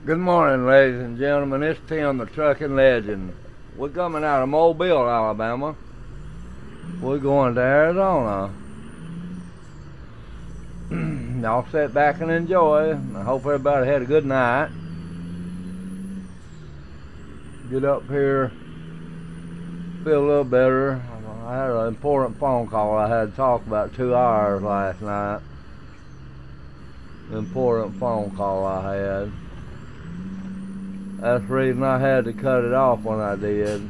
Good morning, ladies and gentlemen. It's Tim, the trucking legend. We're coming out of Mobile, Alabama. We're going to Arizona. Y'all sit back and enjoy. I hope everybody had a good night. Get up here, feel a little better. I had an important phone call I had to talk about 2 hours last night. Important phone call I had. That's the reason I had to cut it off when I did.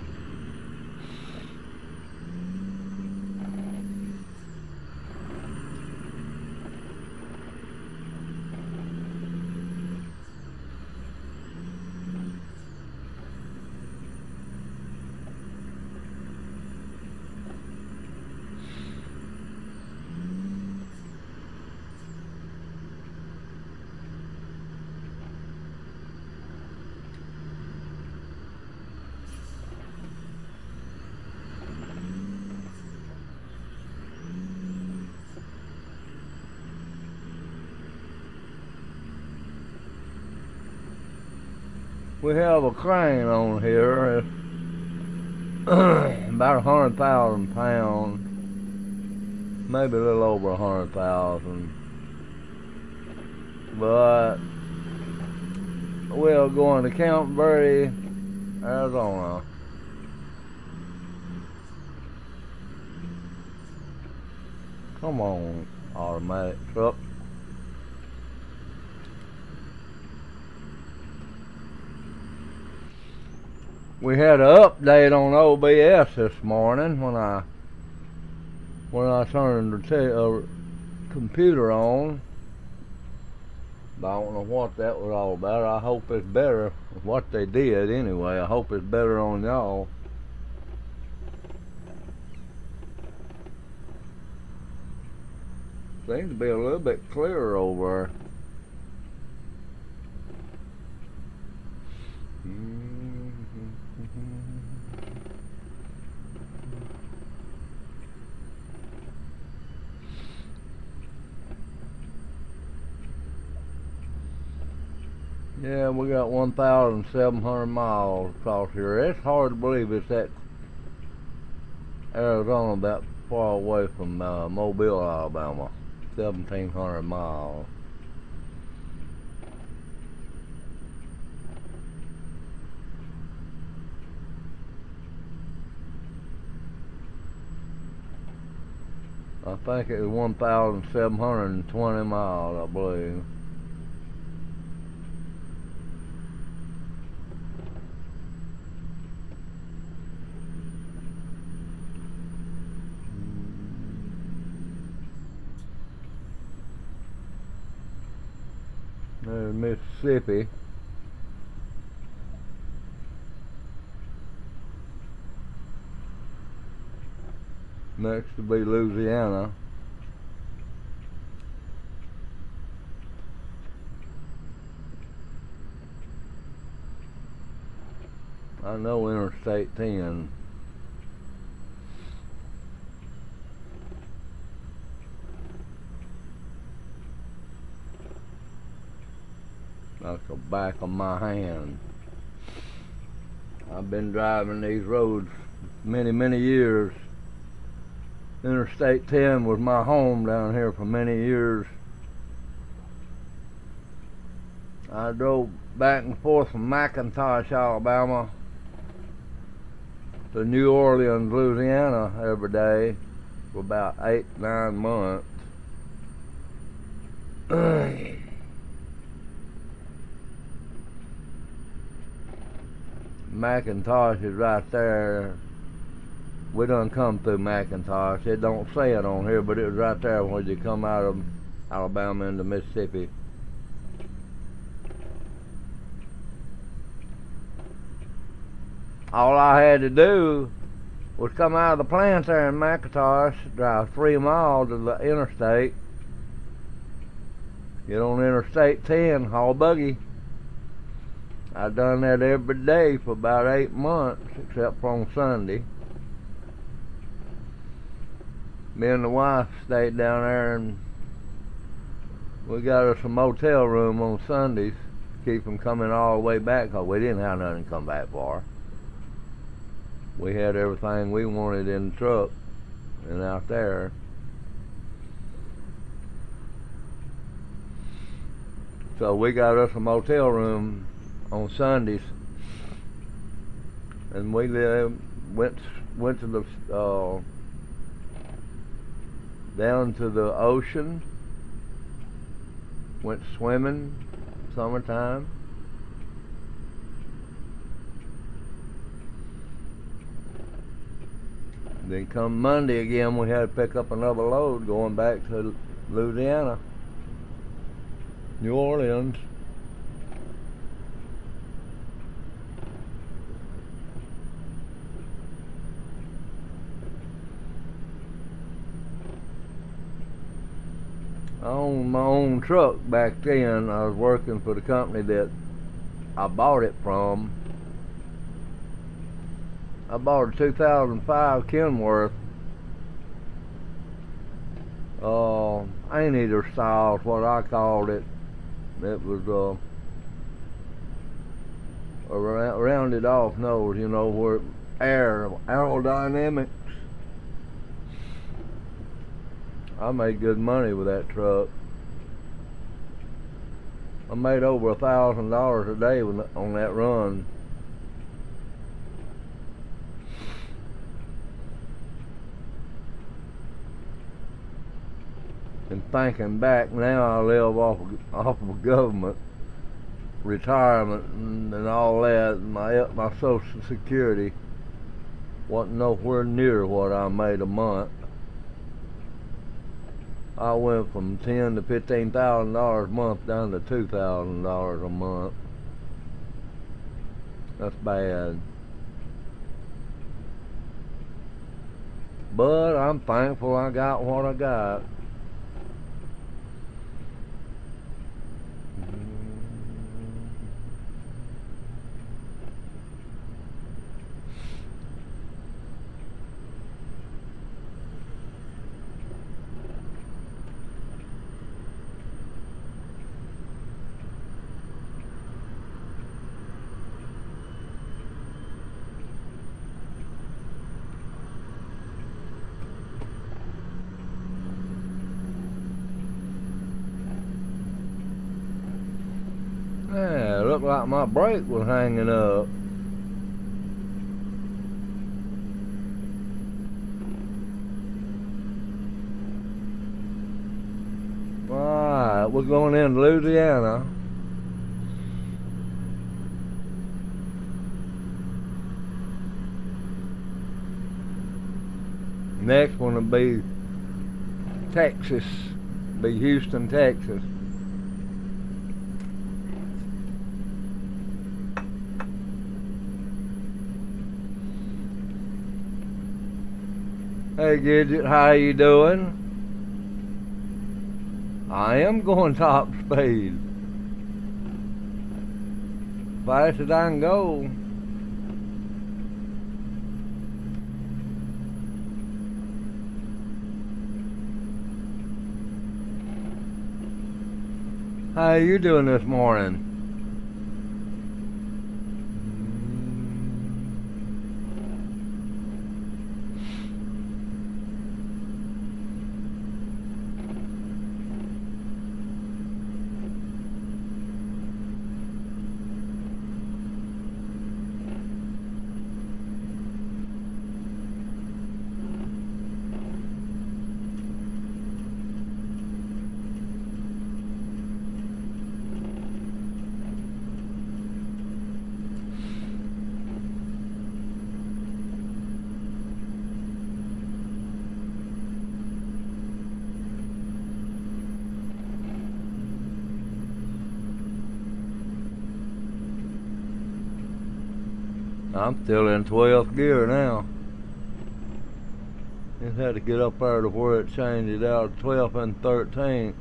We have a crane on here. It's about 100,000 pounds, maybe a little over 100,000. But we're going to Camp Verde, Arizona. Come on, automatic truck. We had an update on OBS this morning when I turned the computer on. I don't know what that was all about. I hope it's better. What they did anyway. I hope it's better on y'all. Seems to be a little bit clearer over there. Yeah, we got 1,700 miles across here. It's hard to believe it's that Arizona that far away from Mobile, Alabama. 1,700 miles. I think it was 1,720 miles, I believe. There's Mississippi. Next to be Louisiana. I know Interstate 10. Like the back of my hand. I've been driving these roads many years. Interstate 10 was my home down here for many years. I drove back and forth from McIntosh, Alabama to New Orleans, Louisiana every day for about 8-9 months. McIntosh is right there. We done come through McIntosh. It don't say it on here, but it was right there when you come out of Alabama into Mississippi. All I had to do was come out of the plant there in McIntosh, drive 3 miles to the interstate, get on Interstate 10, haul buggy. I done that every day for about 8 months, except for on Sunday. Me and the wife stayed down there, and we got us a motel room on Sundays. keep them coming all the way back, because we didn't have nothing to come back for. We had everything we wanted in the truck and out there. So we got us a motel room on Sundays, and we went to the down to the ocean, went swimming summertime. Then come Monday again, we had to pick up another load going back to Louisiana, New Orleans. I owned my own truck back then. I was working for the company that I bought it from. I bought a 2005 Kenworth. Anteater style is what I called it. It was a rounded off nose, you know, where aerodynamics. I made good money with that truck. I made over $1,000 a day on that run. And thinking back now, I live off of government retirement and all that. My Social Security wasn't nowhere near what I made a month. I went from $10,000 to $15,000 a month down to $2,000 a month. That's bad. But I'm thankful I got what I got. Yeah, it looked like my brake was hanging up. Alright, we're going into Louisiana. Next one will be Texas, be Houston, Texas. Hey Gidget, how you doing? I am going top speed. Fast as I can go. How you doing this morning? I'm still in 12th gear now. Just had to get up there to where it changed it out to 12th and 13th.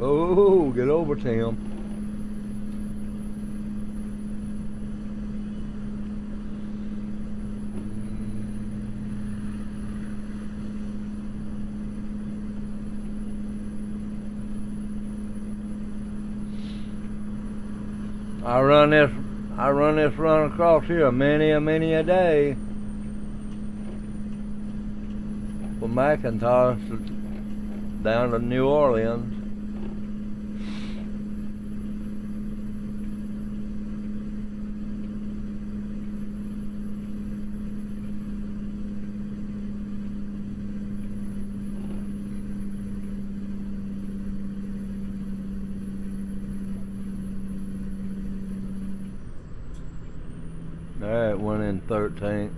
Oh, get over, Tim. I run this run across here many a day from McIntosh down to New Orleans. Alright, went in 13th.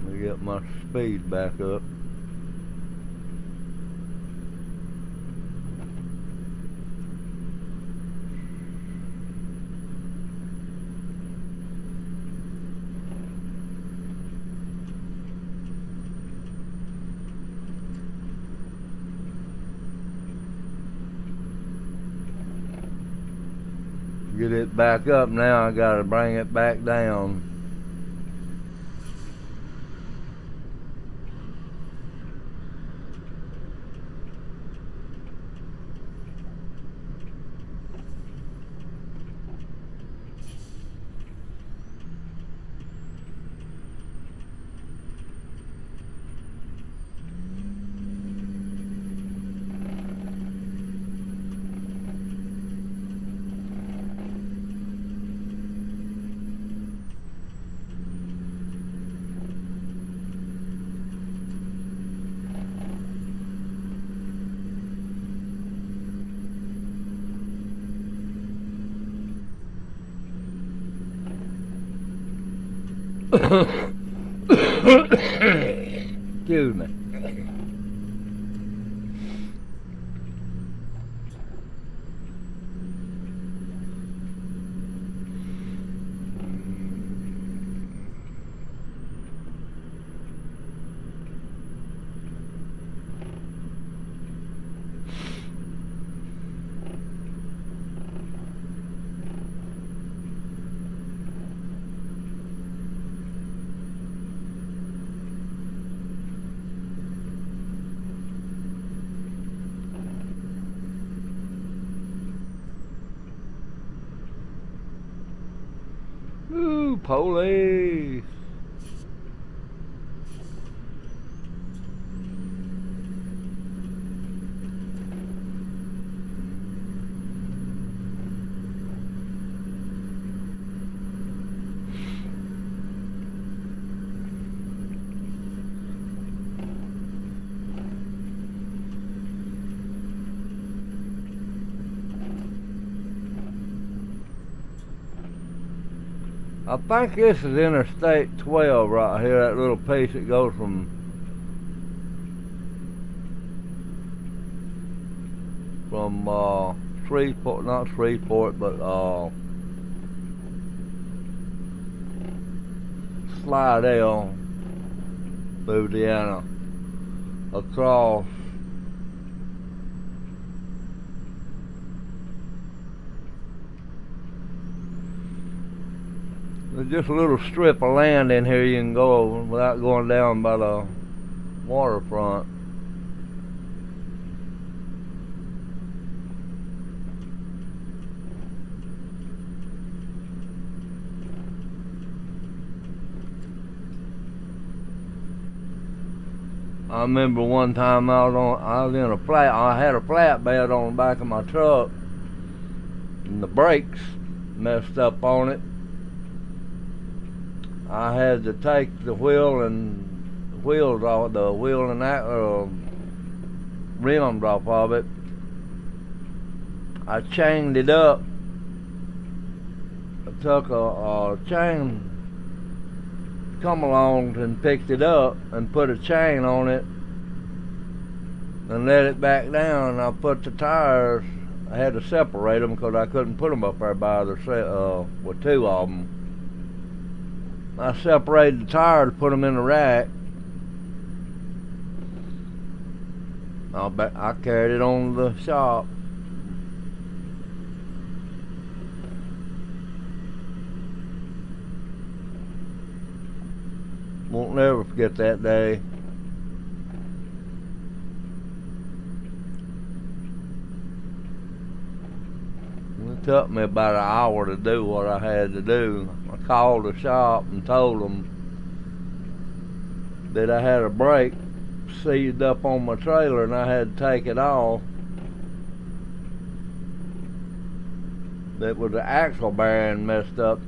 Let me get my speed back up. Get it back up now, I gotta bring it back down. Excuse me. Ooh, police. I think this is Interstate 12 right here, that little piece that goes from Shreveport, not Shreveport, but Slidell, Louisiana, across. There's just a little strip of land in here you can go over without going down by the waterfront. I remember one time I was in a I had a flatbed on the back of my truck, and the brakes messed up on it. I had to take the wheel and wheels off, the wheel and that rims off of it. I chained it up. I took a chain come along and picked it up and put a chain on it and let it back down. I put the tires, I had to separate them because I couldn't put them up there by themselves with two of them. I separated the tires, put them in the rack. I carried it on to the shop. Won't never forget that day. It took me about an hour to do what I had to do. I called the shop and told them that I had a brake seized up on my trailer and I had to take it off. That was the axle bearing messed up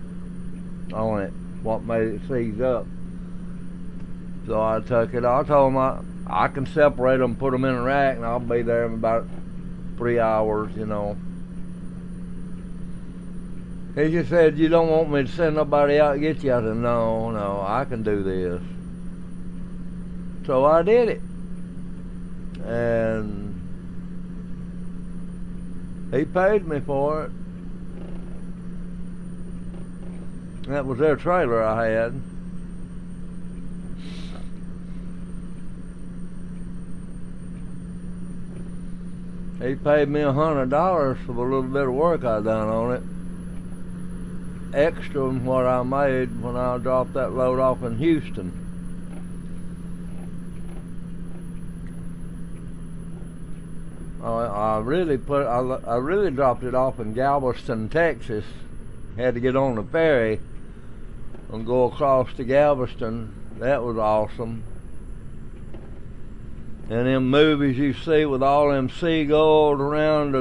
on it, what made it seize up. So I took it off. I told them I can separate them, put them in a rack, and I'll be there in about 3 hours, you know. He just said, "You don't want me to send nobody out to get you?" I said, no, I can do this. So I did it. And he paid me for it. That was their trailer I had. He paid me $100 for the little bit of work I done on it. Extra than what I made when I dropped that load off in Houston. I really dropped it off in Galveston, Texas. Had to get on the ferry and go across to Galveston. That was awesome. And them movies you see with all them seagulls around,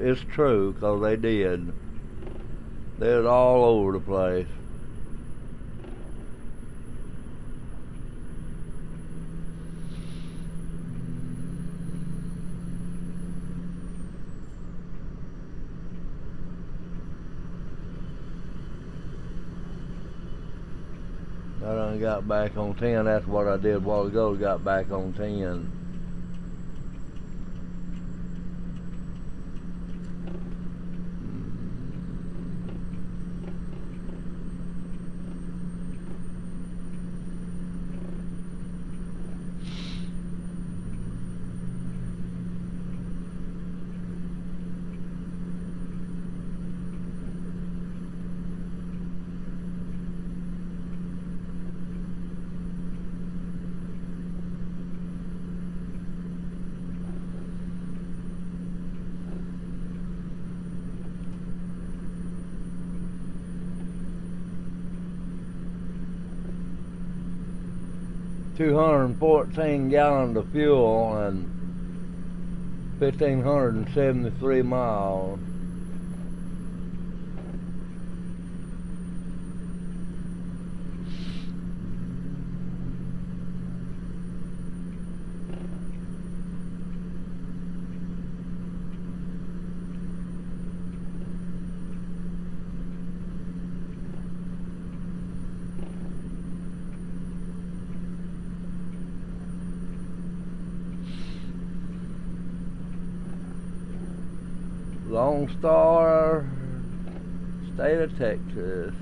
it's true, 'cause they did. They're all over the place. I done got back on 10. That's what I did a while ago, got back on 10. $214 gallons of fuel and 1,573 miles. Lone Star, state of Texas.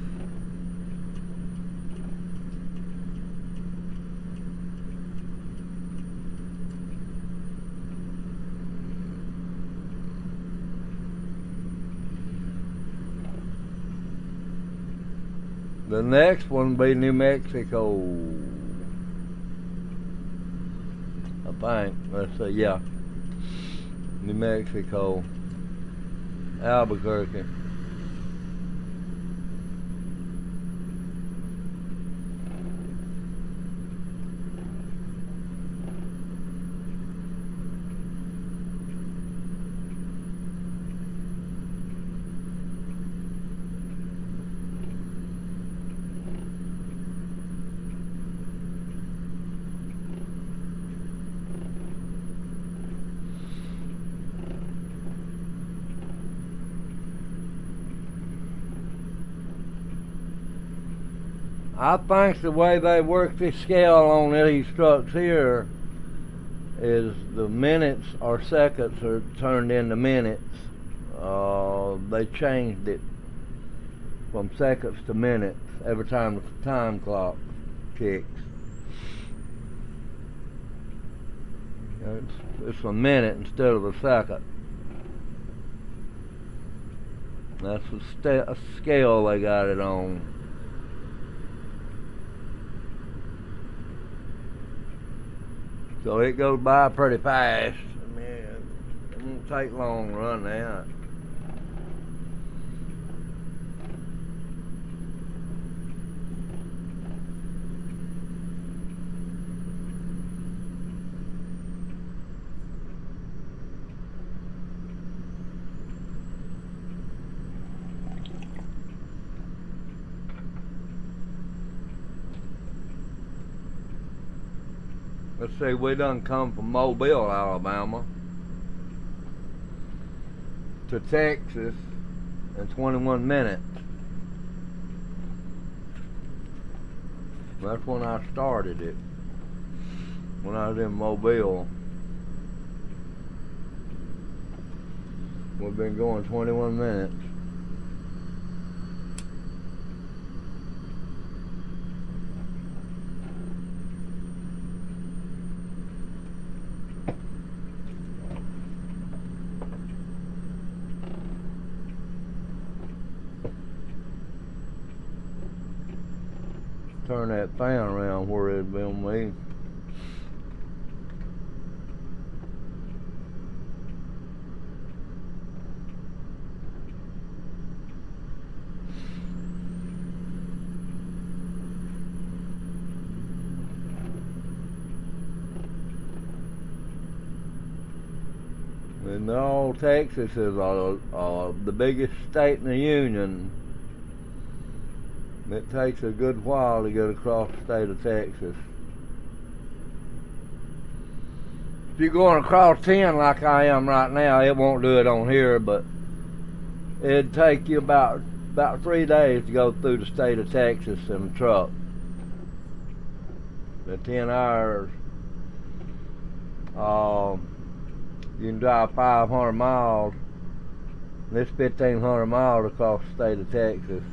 The next one will be New Mexico, I think. Let's see, yeah. New Mexico. Albuquerque. I think the way they work this scale on these trucks here is the minutes or seconds are turned into minutes. They changed it. from seconds to minutes every time the time clock ticks. It's a minute instead of a second. That's a scale they got it on. So it goes by pretty fast. I mean, it won't take long to run that. Let's see, we done come from Mobile, Alabama to Texas in 21 minutes. That's when I started it, when I was in Mobile. We've been going 21 minutes. Turn that fan around where it'd be on me. And all Texas is the biggest state in the union. It takes a good while to get across the state of Texas. If you're going across 10 like I am right now, it won't do it on here, but it'd take you about 3 days to go through the state of Texas in a truck. The 10 hours, you can drive 500 miles. This 1,500 miles across the state of Texas.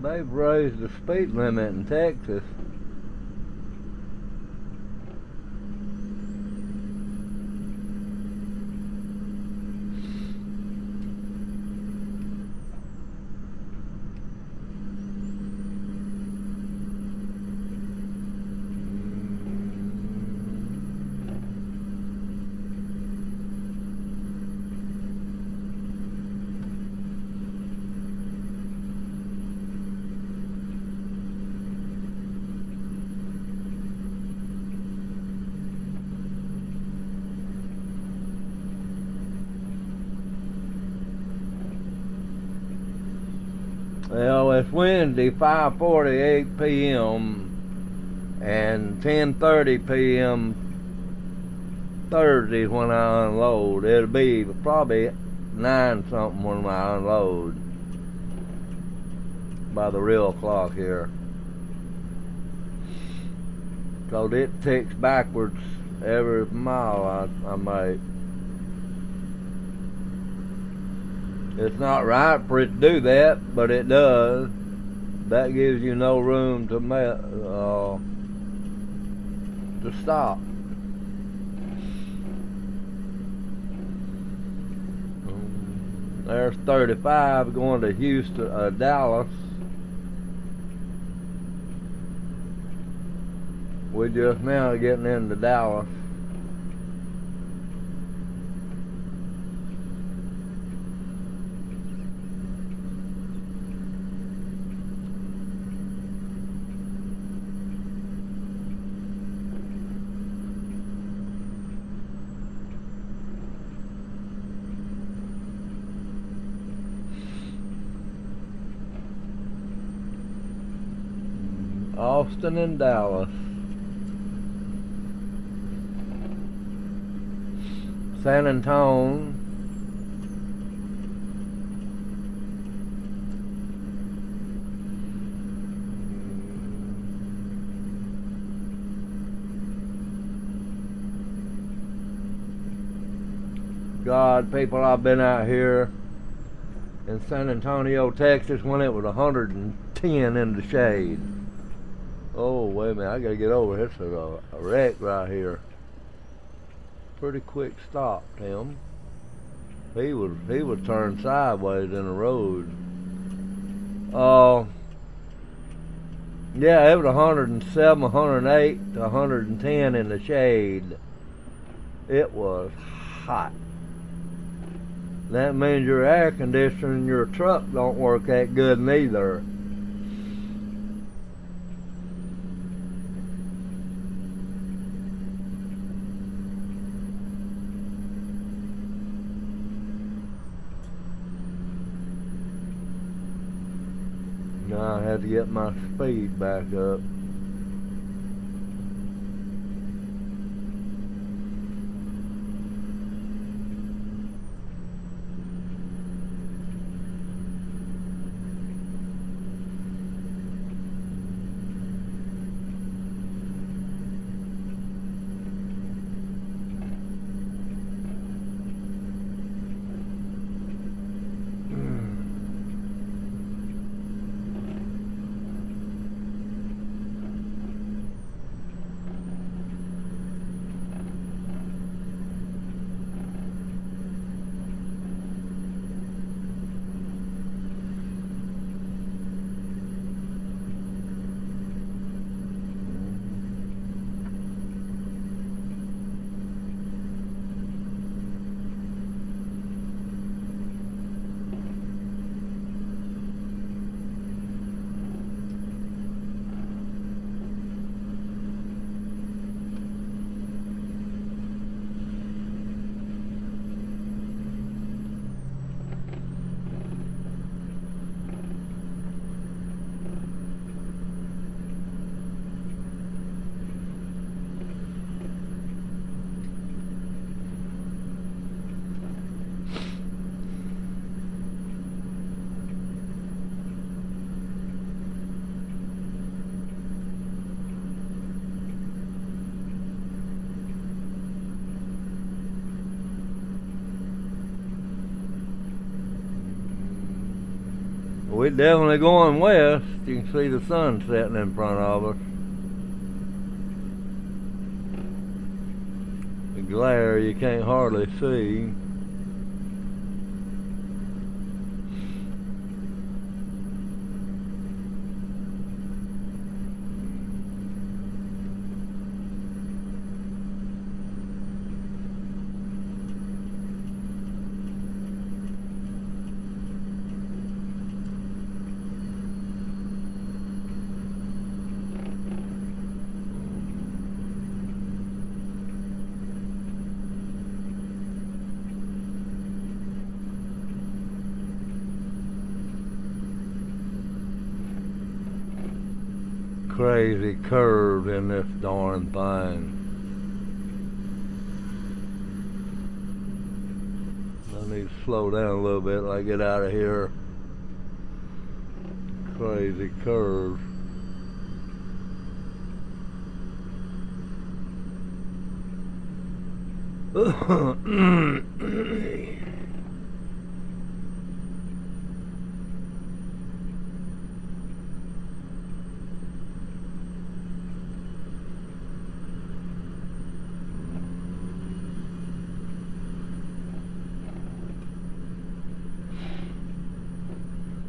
They've raised the speed limit in Texas. Well, it's Wednesday, 5:48 p.m. and 10:30 p.m. Thursday when I unload. It'll be probably 9 something when I unload by the real clock here. Cause it ticks backwards every mile I make. It's not right for it to do that, but it does. That gives you no room to stop. There's 35 going to Houston, Dallas. We're just now getting into Dallas. Austin and Dallas. San Antonio. God, people, I've been out here in San Antonio, Texas when it was 110 in the shade. Oh, wait a minute, I gotta get over. It's a wreck right here. Pretty quick stop, Tim. He was turned sideways in the road. Yeah, it was 107, 108 to 110 in the shade. It was hot. That means your air conditioner in your truck don't work that good neither. Now I had to get my speed back up. we're definitely going west. You can see the sun setting in front of us. The glare you can't hardly see. Crazy curve in this darn thing. I need to slow down a little bit till I get out of here. Crazy curve.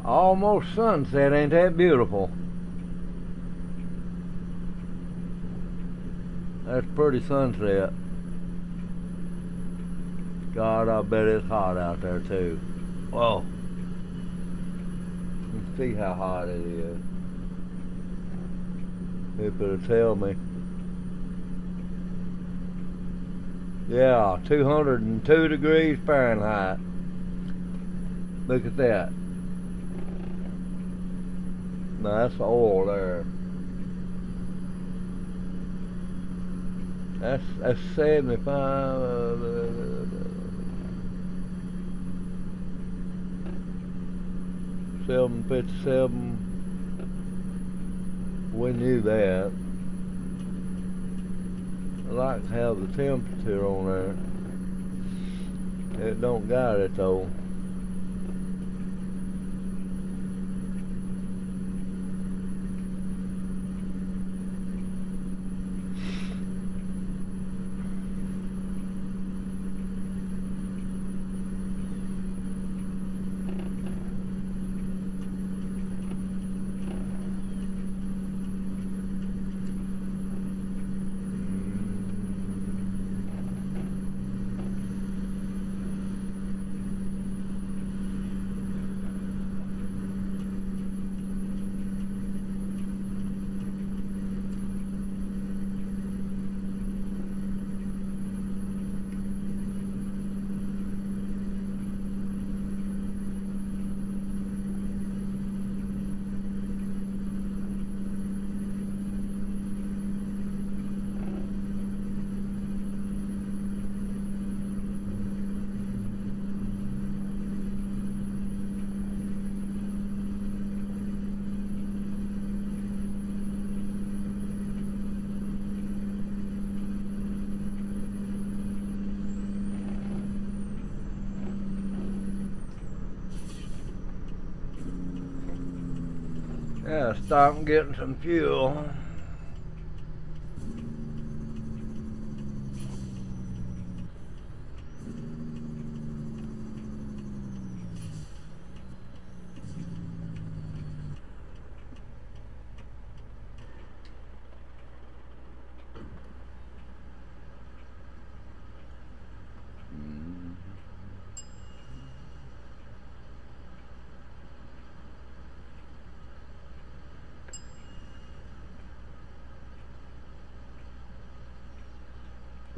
Almost sunset, ain't that beautiful? That's pretty sunset. God, I bet it's hot out there too. Whoa. You can see how hot it is. If it'll tell me. Yeah, 202 degrees Fahrenheit. Look at that. Now that's oil there. That's 75. 757. We knew that. I like to have the temperature on there. It don't got it though. Yeah, stop and get some fuel.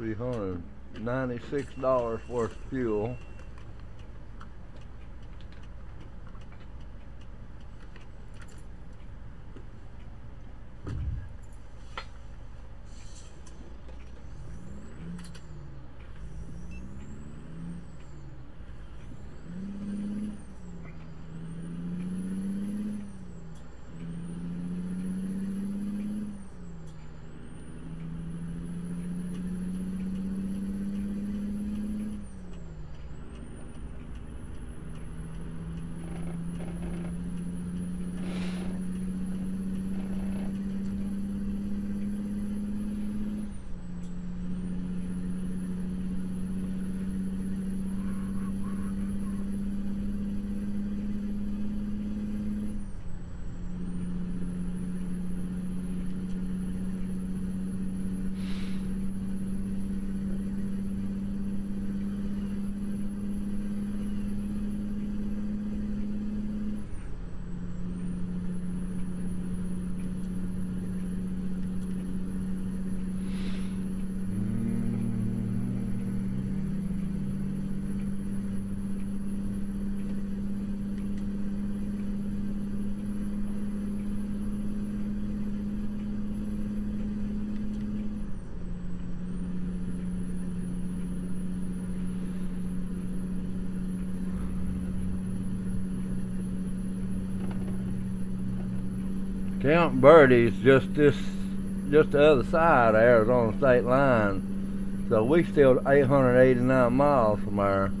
$396 worth of fuel. Camp Birdie's just the other side of Arizona state line. So we still 889 miles from there.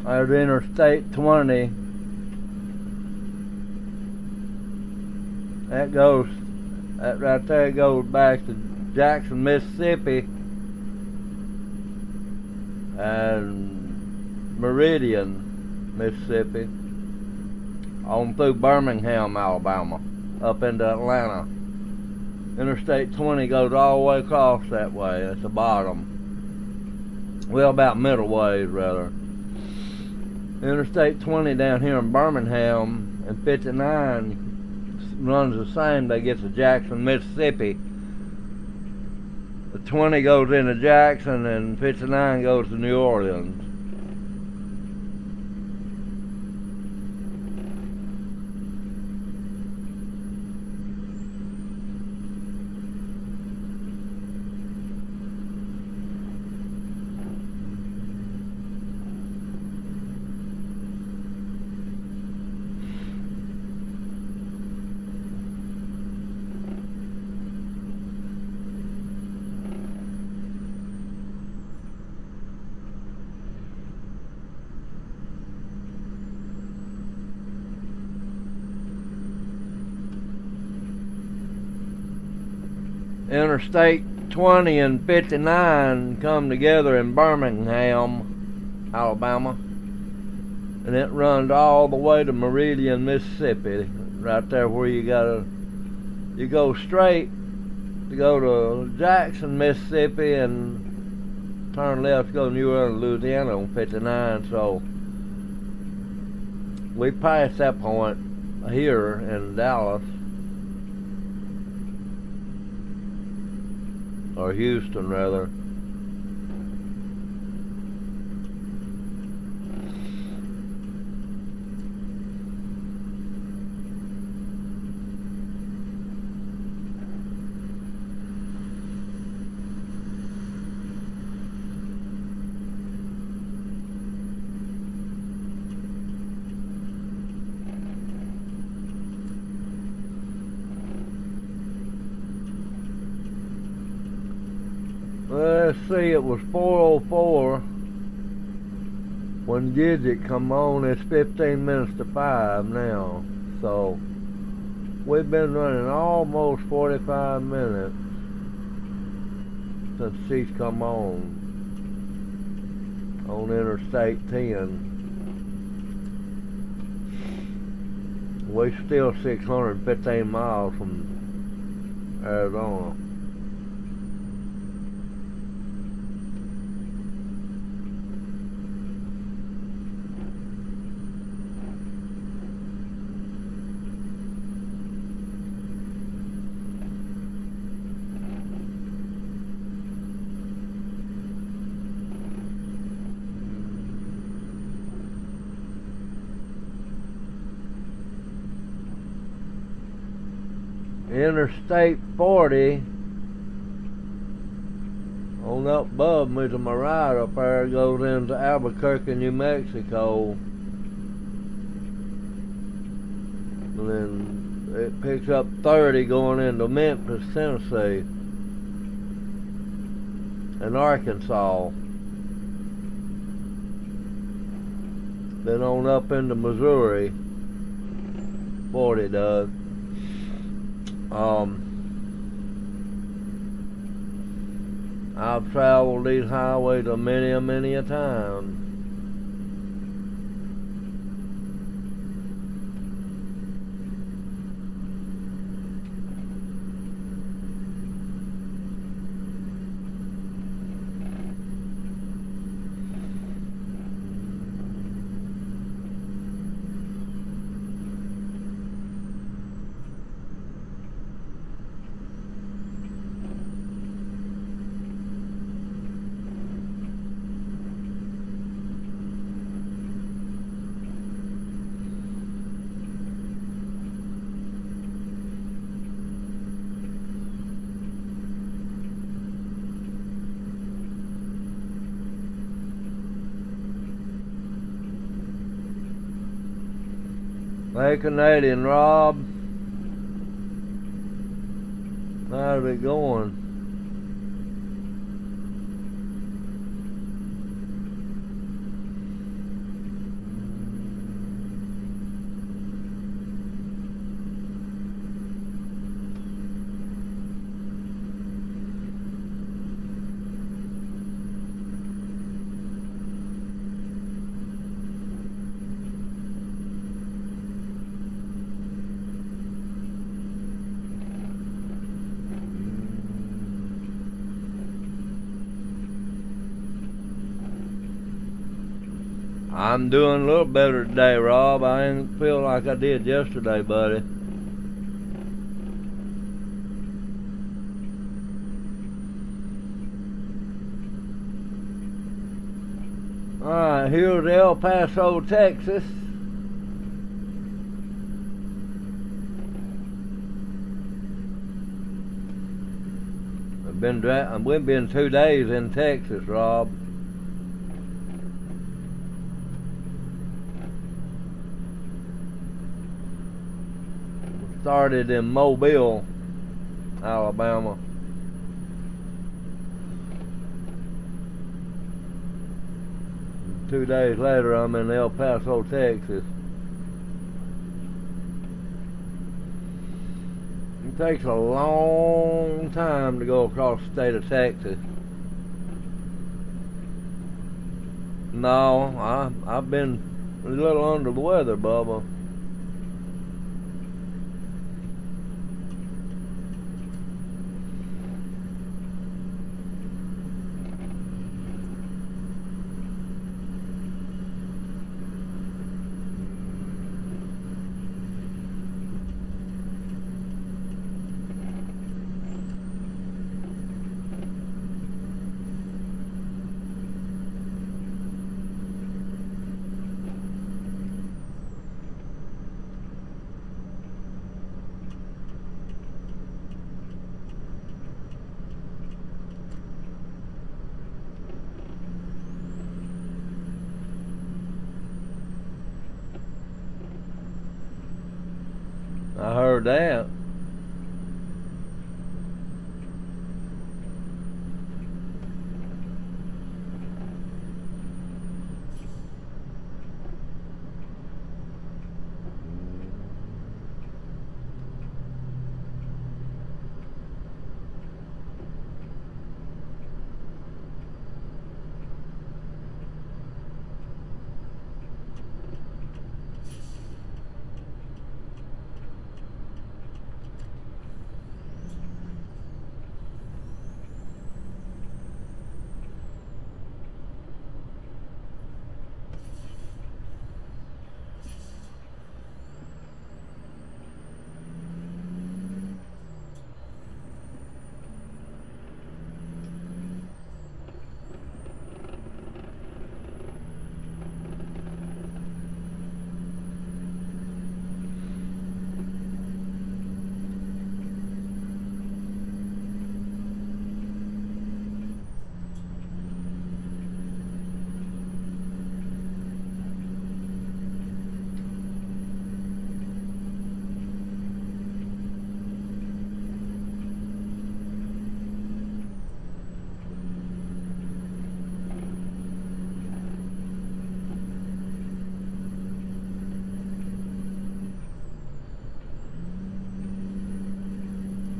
There's Interstate 20. That right there goes back to Jackson, Mississippi, and Meridian, Mississippi, on through Birmingham, Alabama, up into Atlanta. Interstate 20 goes all the way across that way at the bottom. Well, about middle ways, rather. Interstate 20 down here in Birmingham, and 59 runs the same. They get to Jackson, Mississippi. The 20 goes into Jackson, and 59 goes to New Orleans. Interstate 20 and 59 come together in Birmingham, Alabama, and it runs all the way to Meridian, Mississippi, right there where you go straight to go to Jackson, Mississippi, and turn left to go to New Orleans, Louisiana on 59. So we passed that point here in Dallas, or Houston rather. Let's see, it was 4:04 when Gidget come on. It's 15 minutes to 5 now. So we've been running almost 45 minutes since she's come on Interstate 10. We're still 615 miles from Arizona. Interstate 40 on up above me to my right up there goes into Albuquerque, New Mexico, and then it picks up 30 going into Memphis, Tennessee, and Arkansas. Then on up into Missouri, 40 does. I've traveled these highways many a time. Hey, Canadian Rob, how's it going? I'm doing a little better today, Rob. I didn't feel like I did yesterday, buddy. Alright, here's El Paso, Texas. We've been 2 days in Texas, Rob. Started in Mobile, Alabama. Two days later, I'm in El Paso, Texas. It takes a long time to go across the state of Texas. No, I've been a little under the weather, Bubba. I heard that.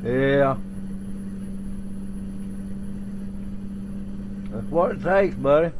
Yeah. That's what it takes, buddy.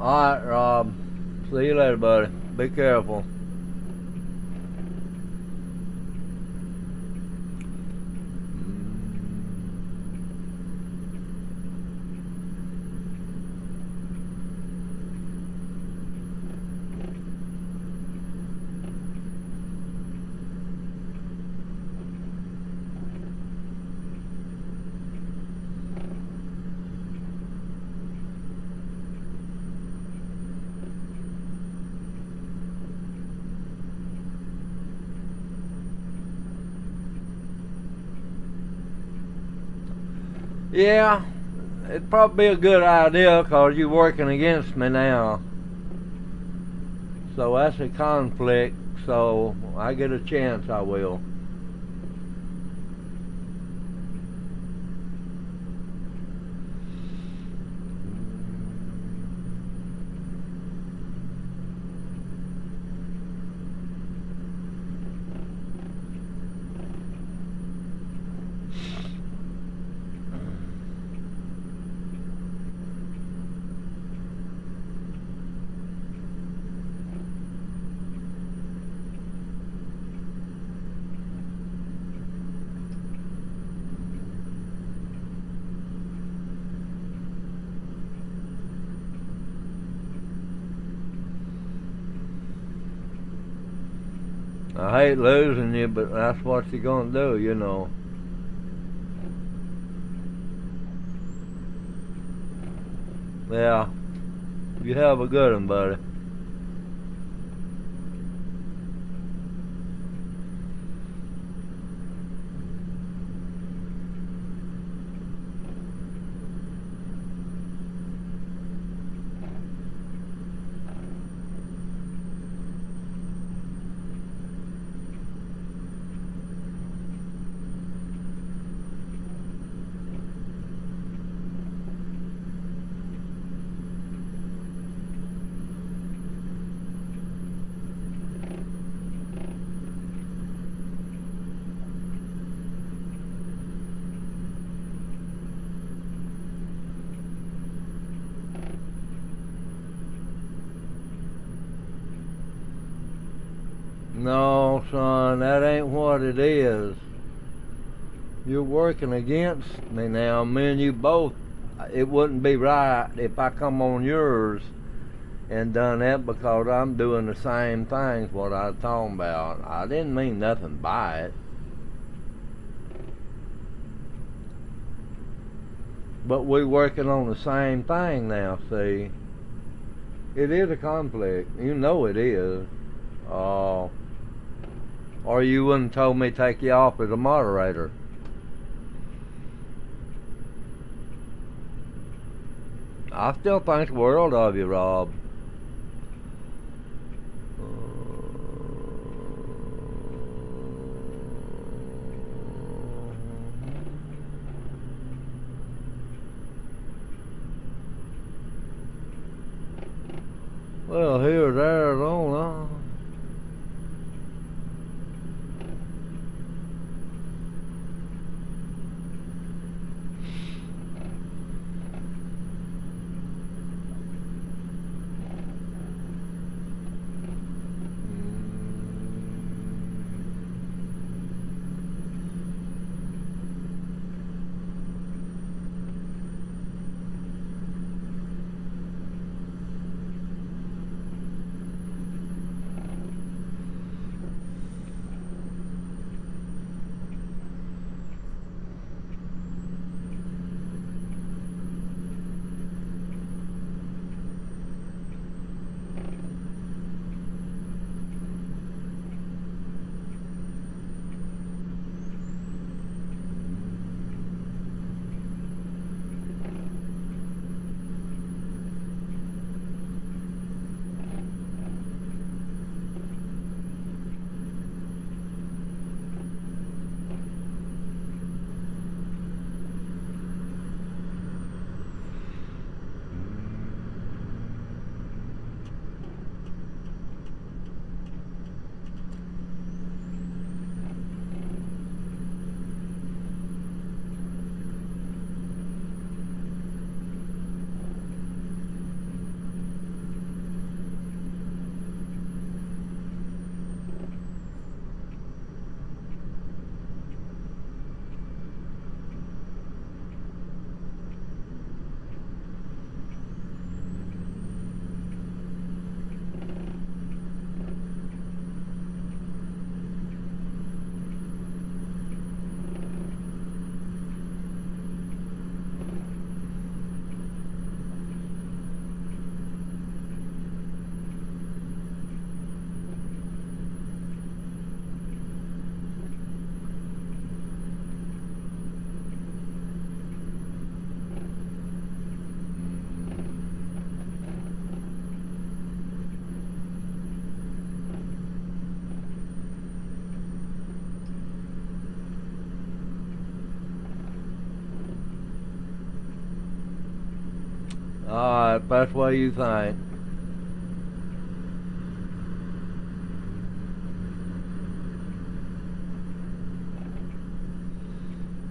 Alright, Rob. See you later, buddy. Be careful. Yeah, it'd probably be a good idea because you're working against me now. So that's a conflict, so I get a chance, I will. I hate losing you, but that's what you're gonna do, you know. Yeah. You have a good one, buddy. No, son, that ain't what it is. You're working against me now. Me and you both. It wouldn't be right if I come on yours and done that because I'm doing the same things what I was talking about. I didn't mean nothing by it. But we're working on the same thing now, see. It is a conflict. You know it is. Or you wouldn't told me to take you off as a moderator. I still think the world of you, Rob. Well, here's Arizona. Alright, that's what you think.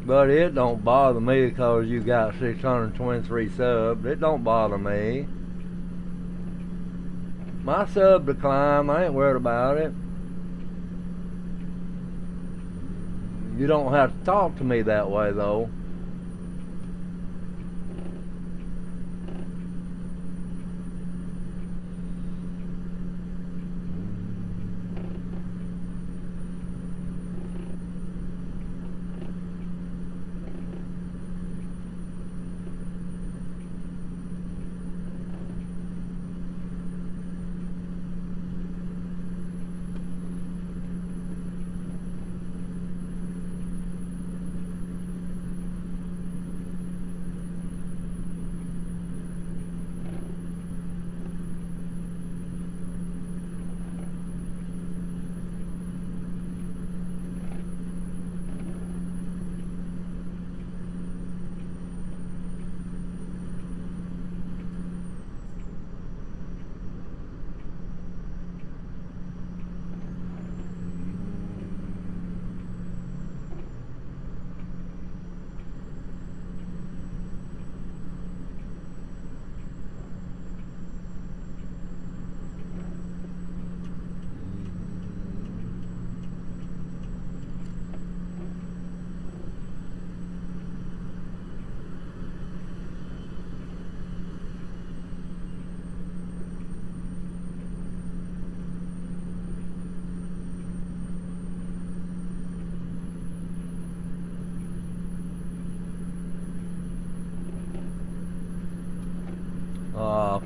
But it don't bother me because you got 623 subs. It don't bother me. My sub decline, I ain't worried about it. You don't have to talk to me that way though.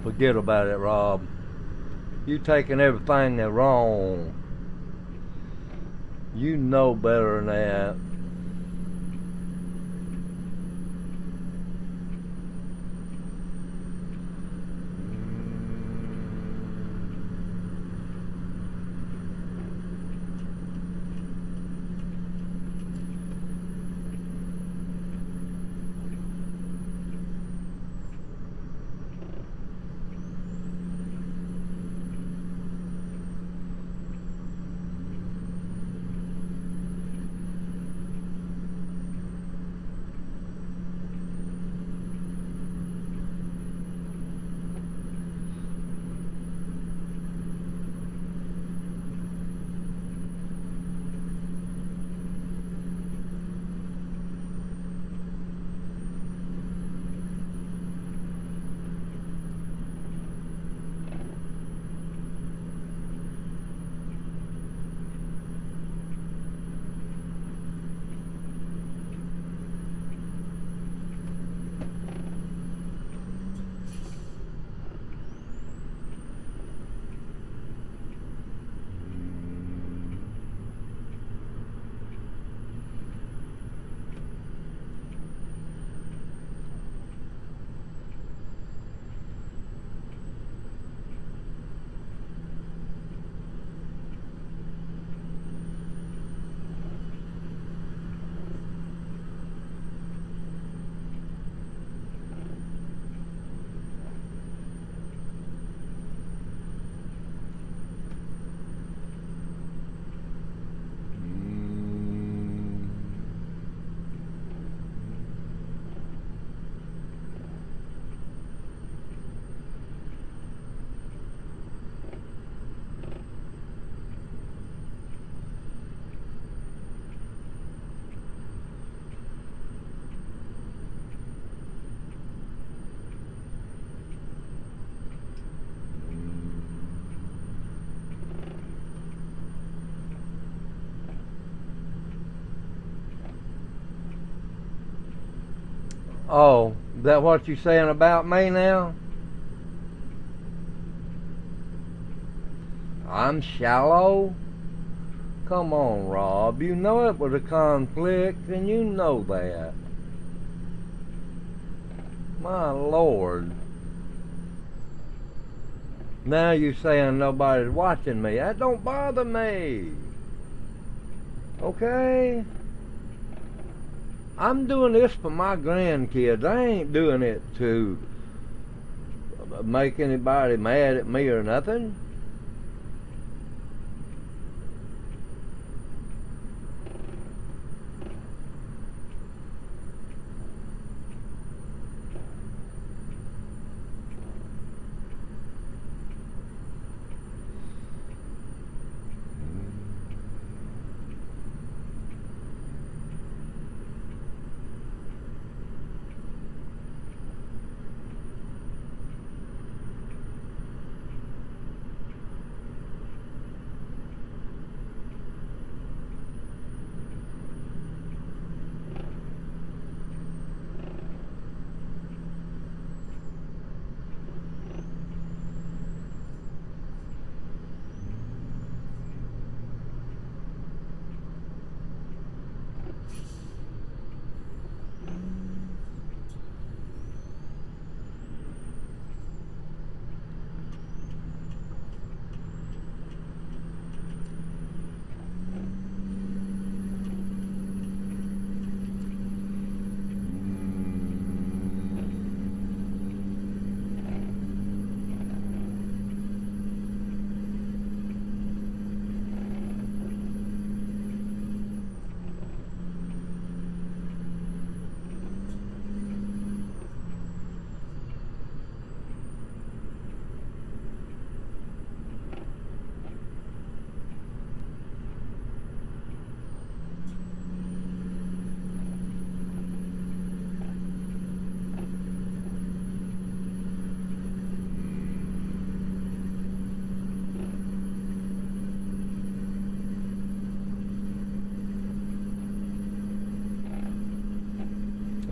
Forget about it, Rob. You taking everything that's wrong. You know better than that. Oh, is that what you're saying about me now? I'm shallow? Come on, Rob. You know it was a conflict, and you know that. My Lord. Now you're saying nobody's watching me. That don't bother me. Okay? I'm doing this for my grandkids. I ain't doing it to make anybody mad at me or nothing.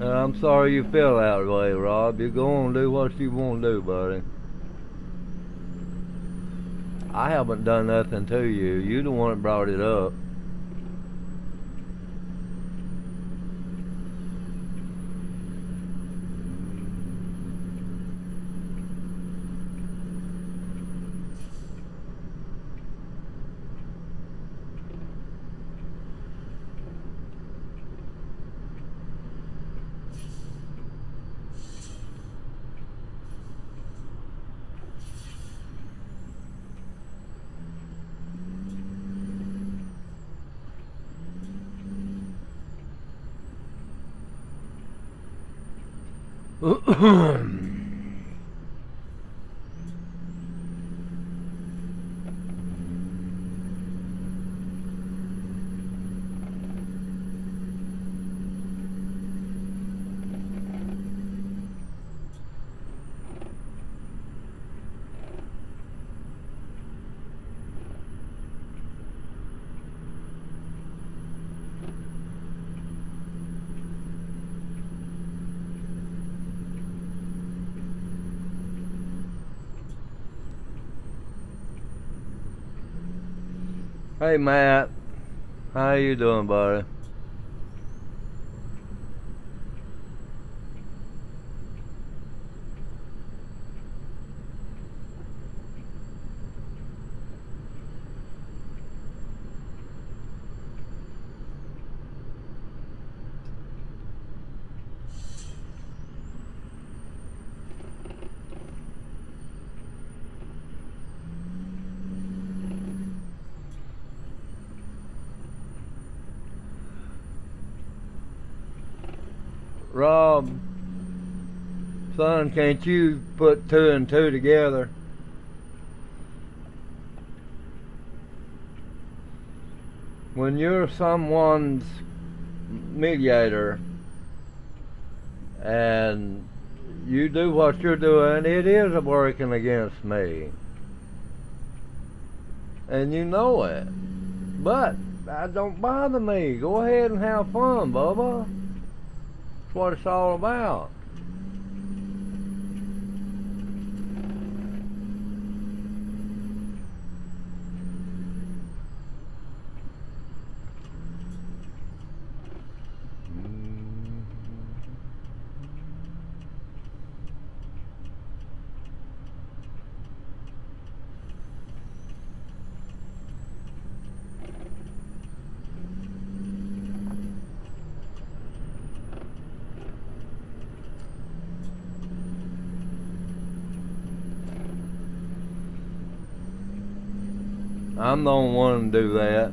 I'm sorry you feel that way, Rob. You go and do what you want to do, buddy. I haven't done nothing to you. You the one that brought it up. Hey Matt, how you doing, buddy? Rob, son, can't you put 2 and 2 together? When you're someone's mediator and you do what you're doing, it is working against me. And you know it. But that don't bother me. Go ahead and have fun, Bubba. That's what it's all about. I'm the only one to do that.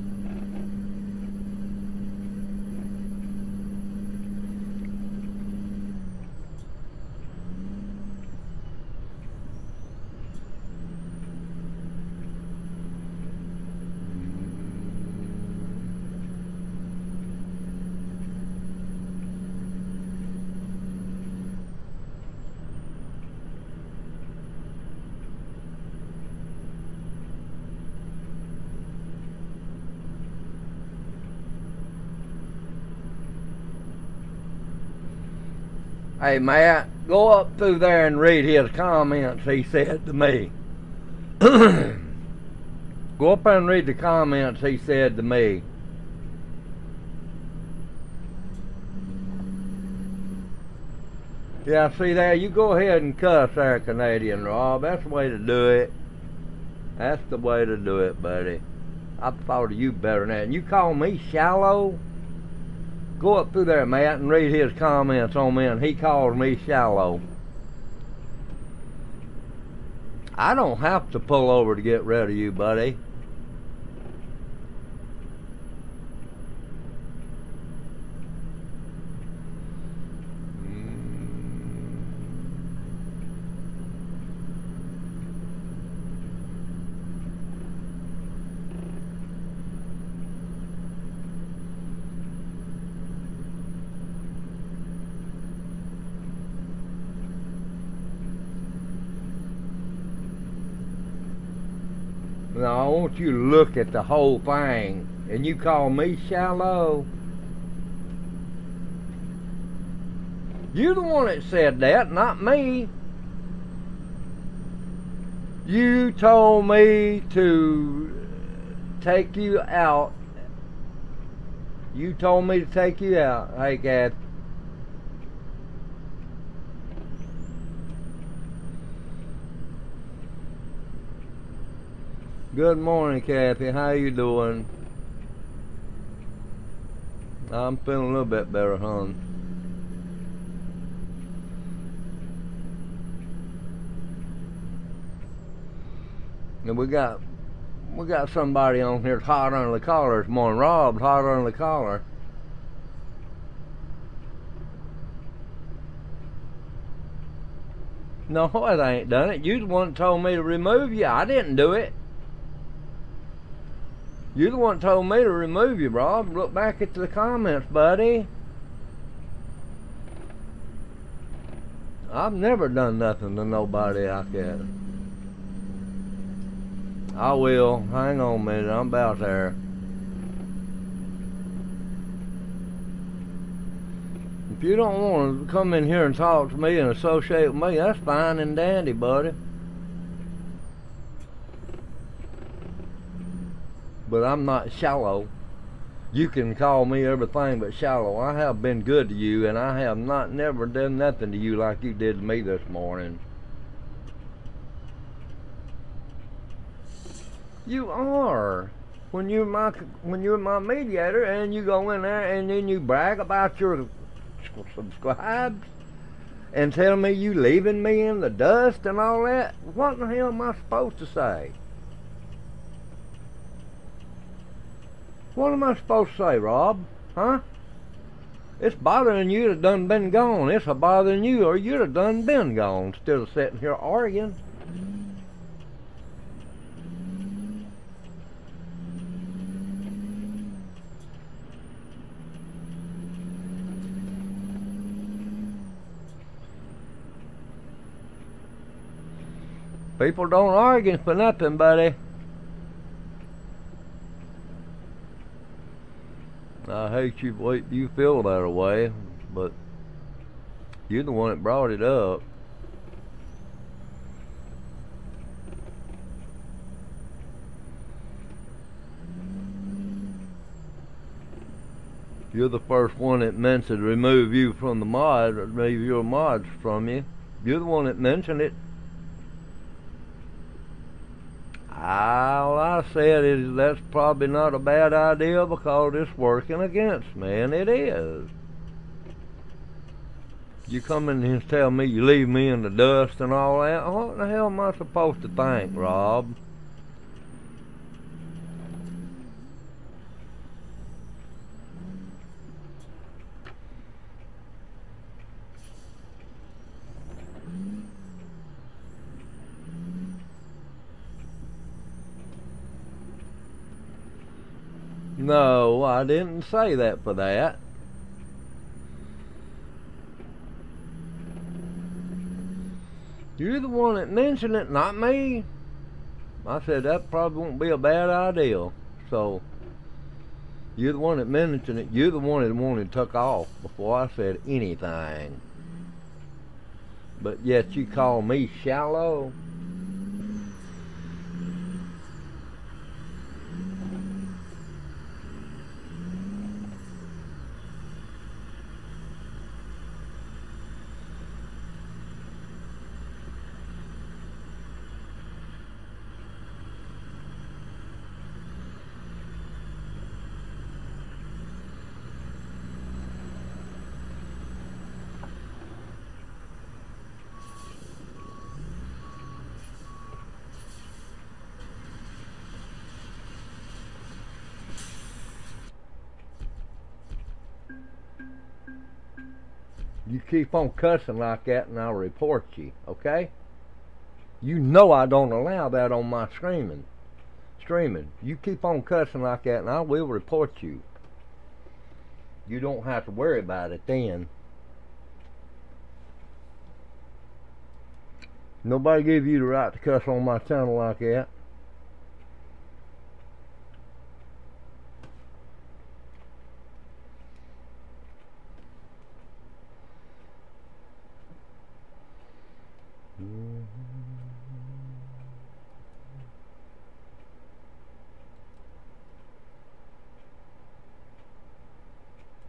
Hey Matt, go up through there and read his comments he said to me. Go up there and read the comments he said to me. Yeah, see there, you go ahead and cuss there, Canadian Rob. That's the way to do it. That's the way to do it, buddy. I thought of you better than that. And you call me shallow? Go up through there, Matt, and read his comments on me, and he calls me shallow. I don't have to pull over to get rid of you, buddy. Now, I want you to look at the whole thing, and you call me shallow? You're the one that said that, not me. You told me to take you out. You told me to take you out. Hey, Kath. Good morning, Kathy. How you doing? I'm feeling a little bit better, hon. And we got somebody on here hot under the collar this morning. Rob's hot under the collar. No, it ain't done it. You the one that told me to remove you. I didn't do it. You're the one that told me to remove you, Rob. Look back at the comments, buddy. I've never done nothing to nobody like that. I will. Hang on a minute. I'm about there. If you don't want to come in here and talk to me and associate with me, that's fine and dandy, buddy. But I'm not shallow. You can call me everything but shallow. I have been good to you, and I have never done nothing to you like you did to me this morning. You are. When you're my mediator, and you go in there and then you brag about your subscribes and tell me you leaving me in the dust and all that. What in the hell am I supposed to say? What am I supposed to say, Rob? Huh? It's bothering you to done been gone. It's a bothering you, or you'd have done been gone instead of sitting here arguing. People don't argue for nothing, buddy. I hate you feel that way, but you're the one that brought it up. You're the first one that mentioned remove you from the mod, or remove your mods from you. You're the one that mentioned it. All I said is that's probably not a bad idea because it's working against me, and it is. You come in here and tell me you leave me in the dust and all that. What the hell am I supposed to think, Rob? No, I didn't say that for that. You're the one that mentioned it, not me. I said that probably won't be a bad idea. So, you're the one that mentioned it. You're the one that wanted to tuck off before I said anything. But yet you call me shallow. You keep on cussing like that and I'll report you, okay? You know I don't allow that on my streaming. You keep on cussing like that and I will report you. You don't have to worry about it then. Nobody gave you the right to cuss on my channel like that.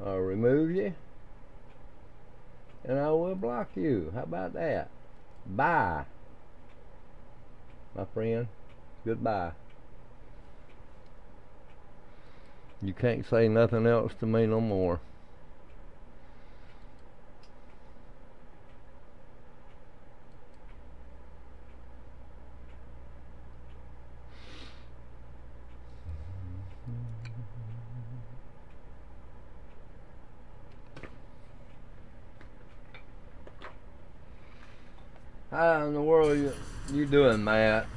I'll remove you and I will block you. How about that? Bye, my friend. Goodbye. You can't say nothing else to me no more. How in the world you doing, Matt?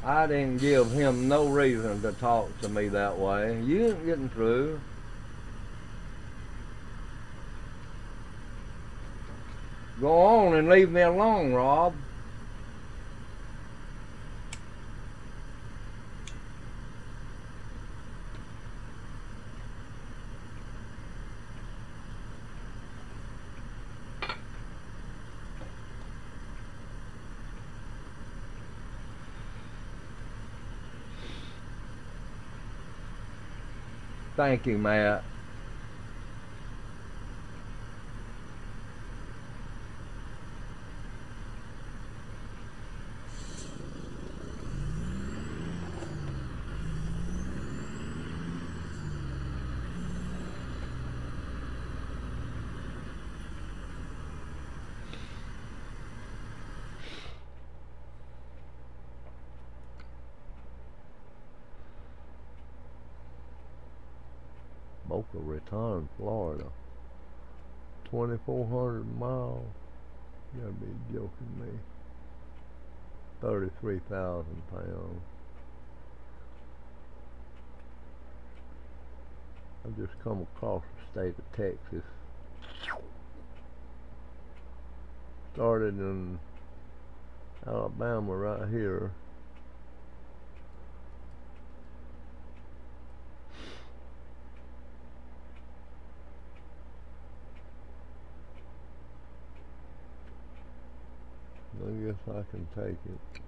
I didn't give him no reason to talk to me that way. You ain't getting through. Go on and leave me alone, Rob. Thank you, Matt. Boca Raton, Florida. 2,400 miles. You gotta be joking me. 33,000 pounds. I've just come across the state of Texas. Started in Alabama right here. I guess I can take it.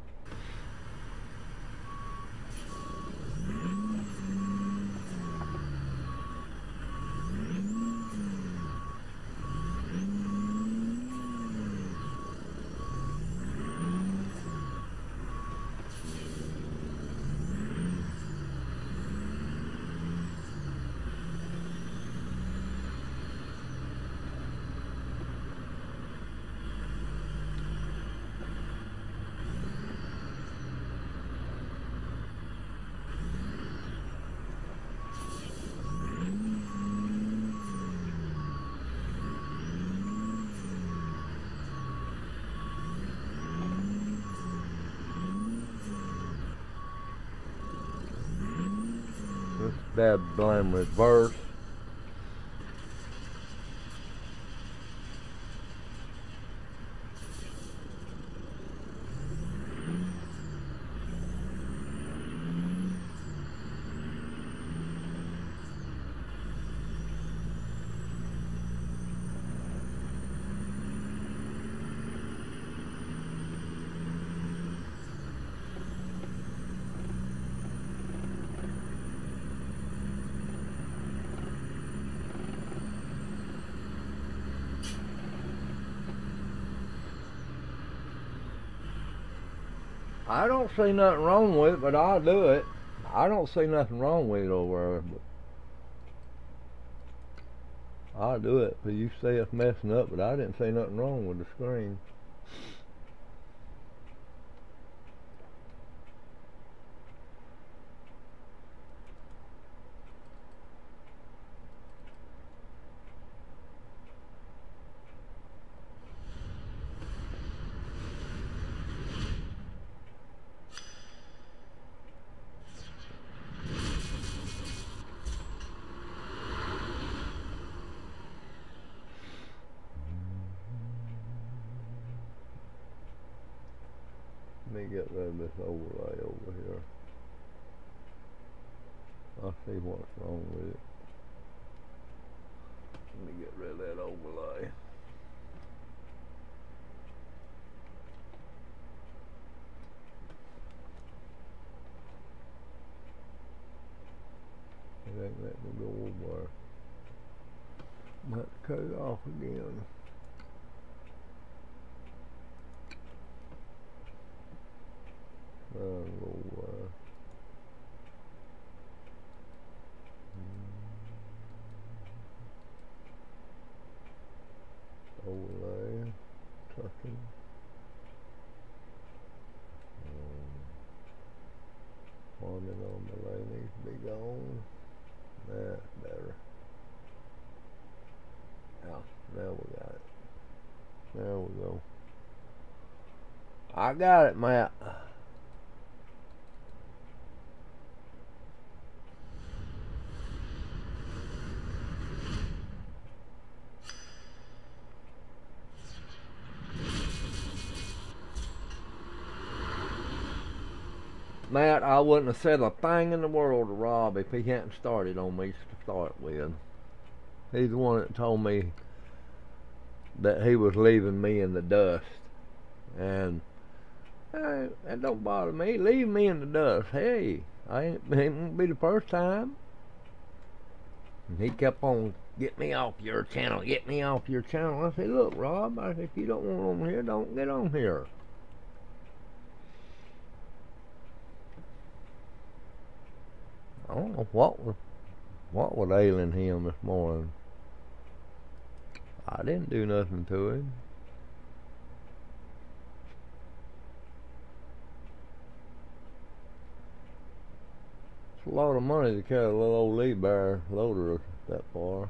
Dad blame reverse. I don't see nothing wrong with it, but I'll do it. I don't see nothing wrong with it over there, but I'll do it. But you say it's messing up, but I didn't see nothing wrong with the screen. Let me get rid of this overlay over here. I'll see what's wrong with it. Let me get rid of that overlay. It ain't letting me go over there. I'm going to have to cut it off again. Overlay, trucking. Farming overlay needs to be gone. That's better. Yeah, now we got it. There we go. I got it, Matt. Matt, I wouldn't have said a thing in the world to Rob if he hadn't started on me to start with. He's the one that told me that he was leaving me in the dust. And that don't bother me. Leave me in the dust. Hey, it won't be the first time. And he kept on, get me off your channel, get me off your channel. I said, look, Rob, if you don't want on here, don't get on here. I don't know what was ailing him this morning. I didn't do nothing to him. It's a lot of money to carry a little old Lee Bear loader that far.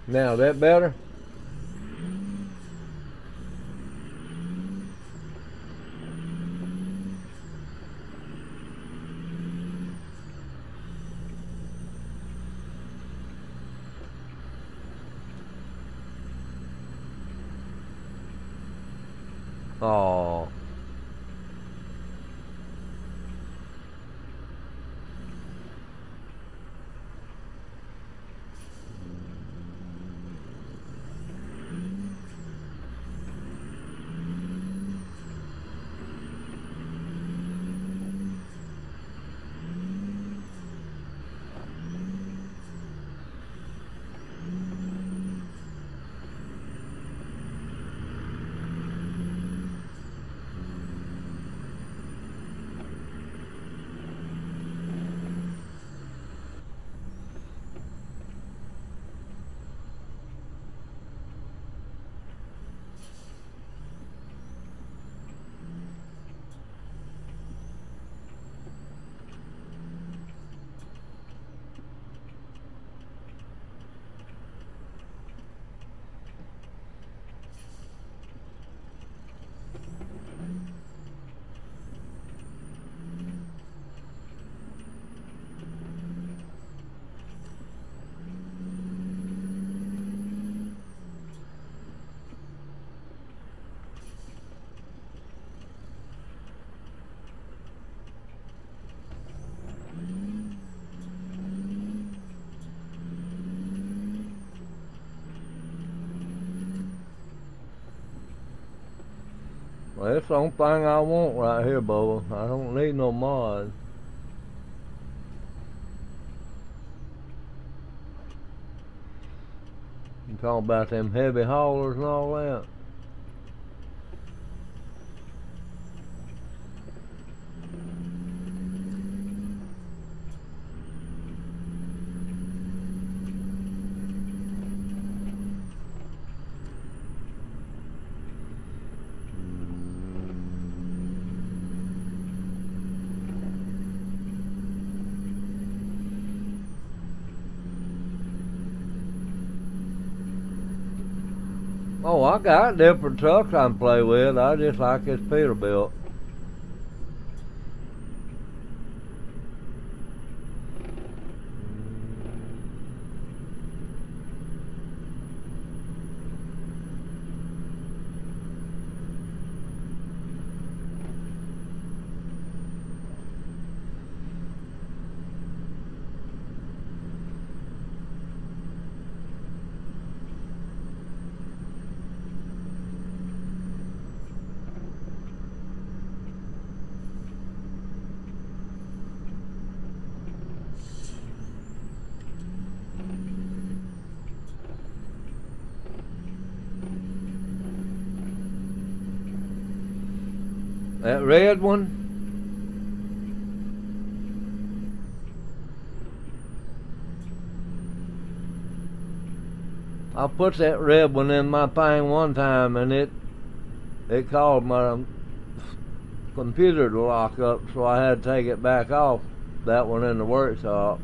Now, that better? Oh. That's the only thing I want right here, Bubba. I don't need no mod. You talking about them heavy haulers and all that? Oh, I got different trucks I can play with. I just like this Peterbilt. That red one? I put that red one in my thing one time and it caused my computer to lock up, so I had to take it back off, that one in the workshop.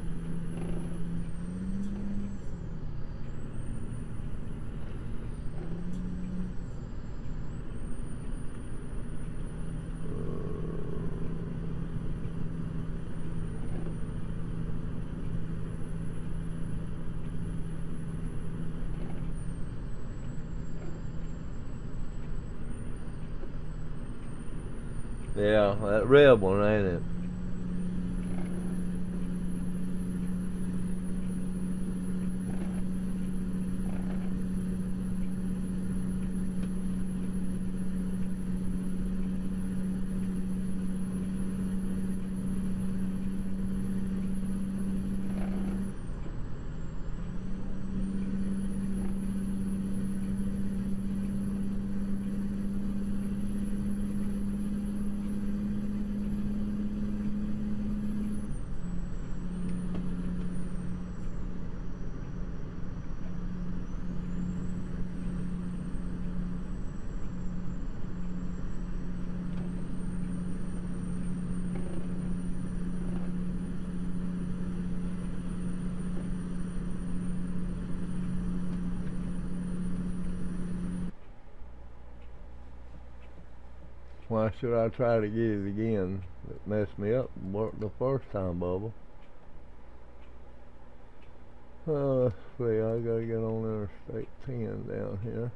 Yeah, that red one, ain't it? Why should I try to get it again? It messed me up the first time, Bubba. Let's see, I gotta get on Interstate 10 down here.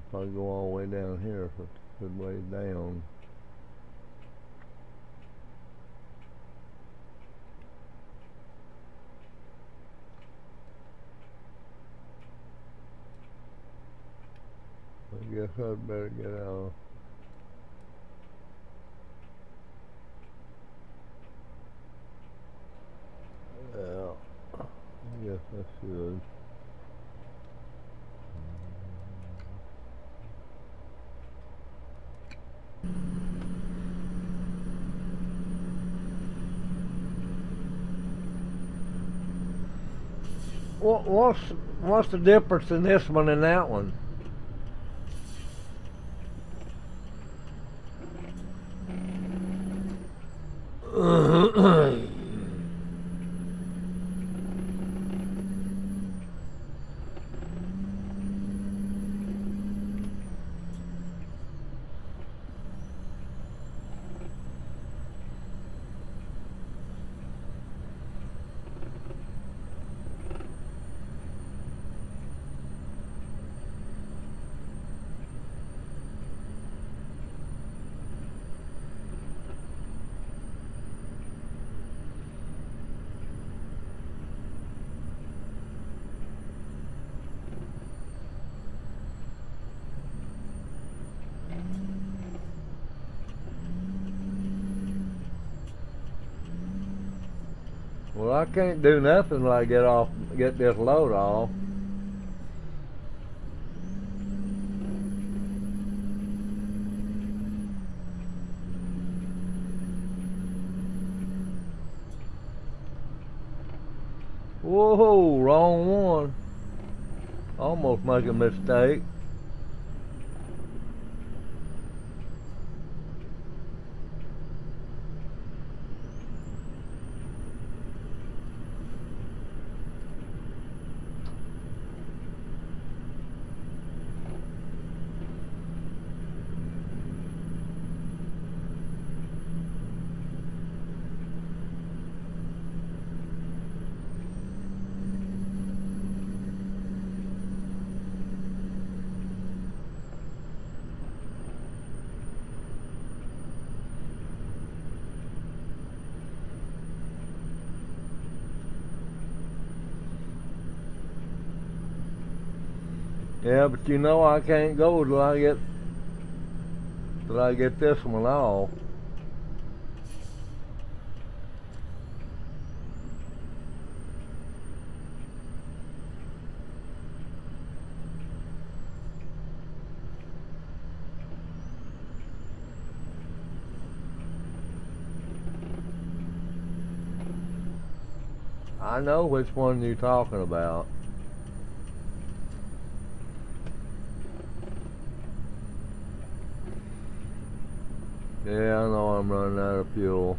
If I go all the way down here, if it's a good way down. I guess I'd better get out. Yeah, I guess I should. What's the difference in this one and that one? Well, I can't do nothing till I get this load off. Whoa, wrong one. Almost make a mistake. Yeah, but you know I can't go till I get this one off. I know which one you're talking about. Yeah, I know I'm running out of fuel.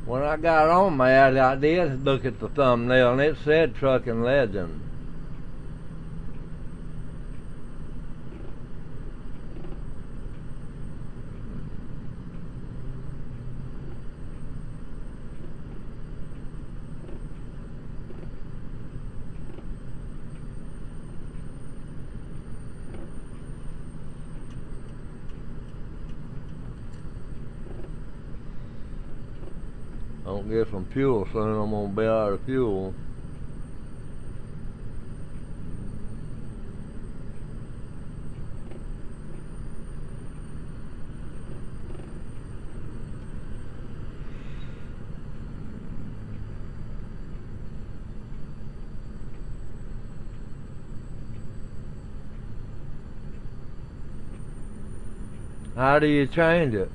When I got on that, I did look at the thumbnail and it said Trucking Legend. Don't get some fuel soon, I'm gonna be out of fuel. How do you change it?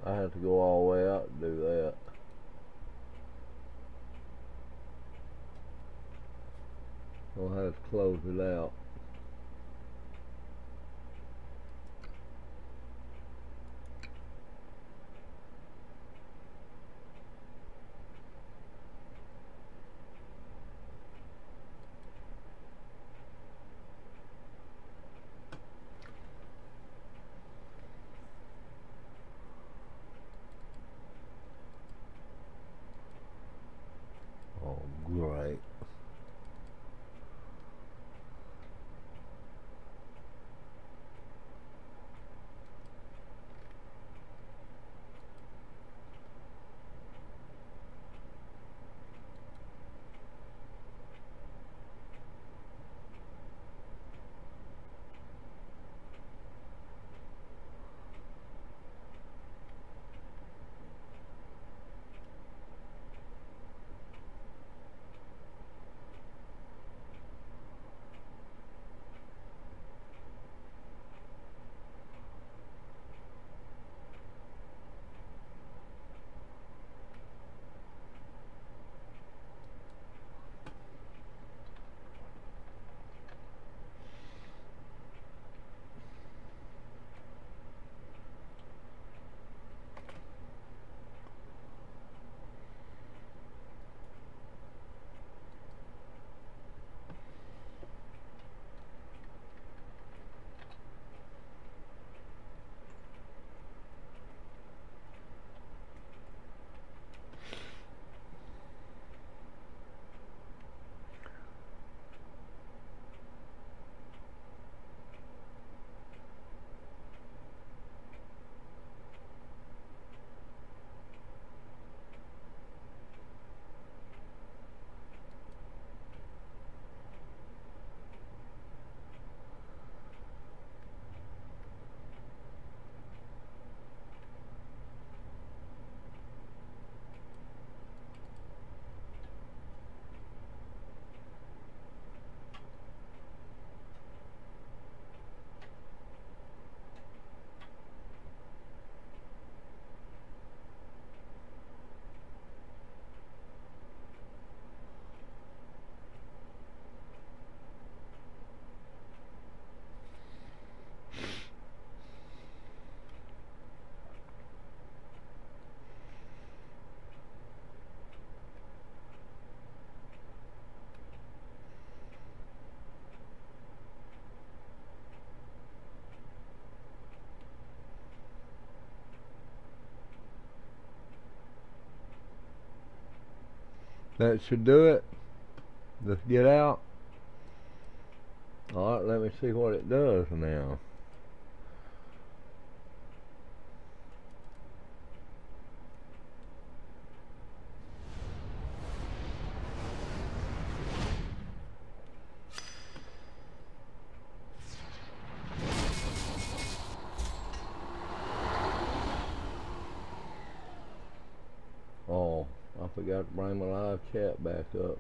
I have to go all the way out to do that. I'll have to close it out. Oh, great. That should do it. Let's get out. Alright, let me see what it does now. Oh, I forgot to bring my live chat back up.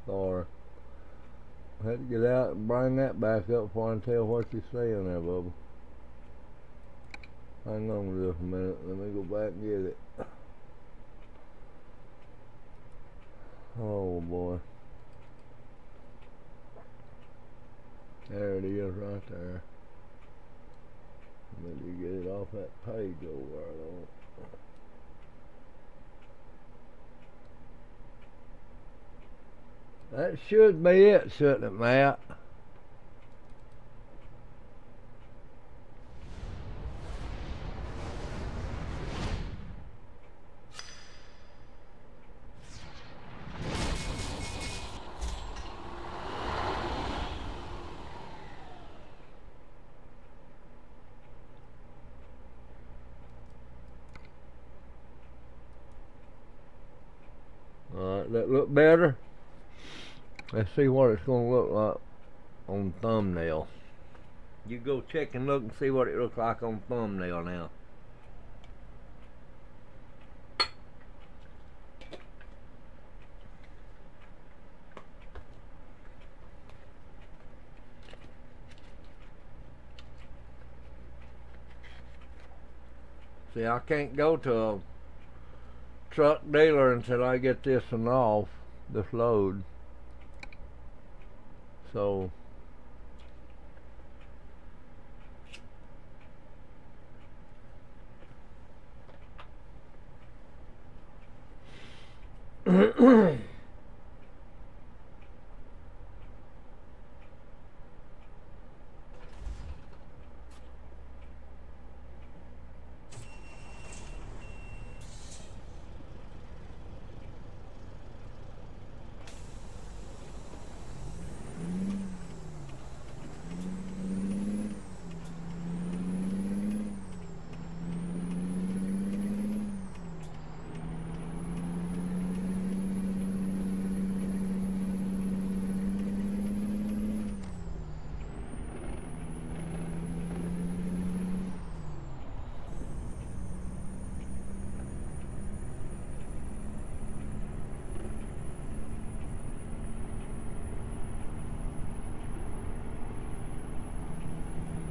Sorry. I had to get out and bring that back up before I can tell what you're saying there, Bubba. Hang on just a minute. Let me go back and get it. Oh boy. There it is right there. Maybe get it off that page over there though. That should be it, shouldn't it, Matt? Alright, that look better? Let's see what it's going to look like on thumbnail. You go check and look and see what it looks like on thumbnail now. See, I can't go to a truck dealer until I get this one off, this load. So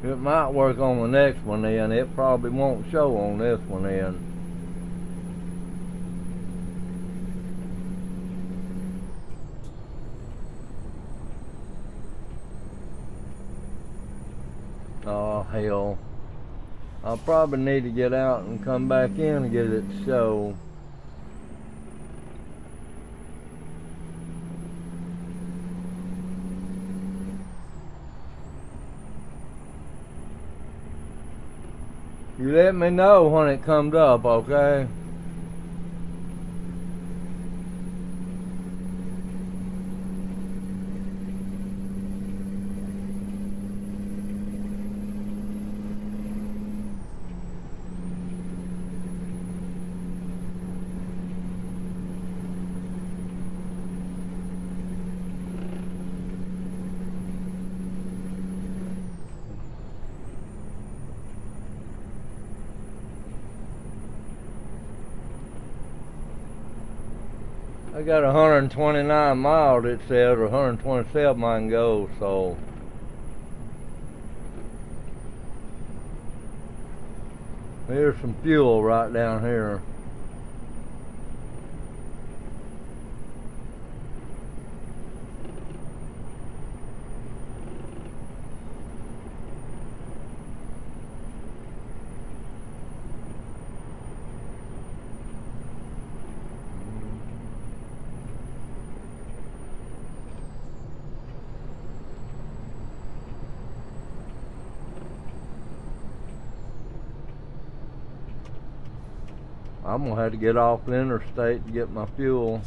it might work on the next one then. It probably won't show on this one then. Oh hell. I'll probably need to get out and come back in and get it to show. You let me know when it comes up, okay? I got 129 miles, it says, or 127 I can go, so here's some fuel right down here. I'm gonna have to get off the interstate to get my fuel.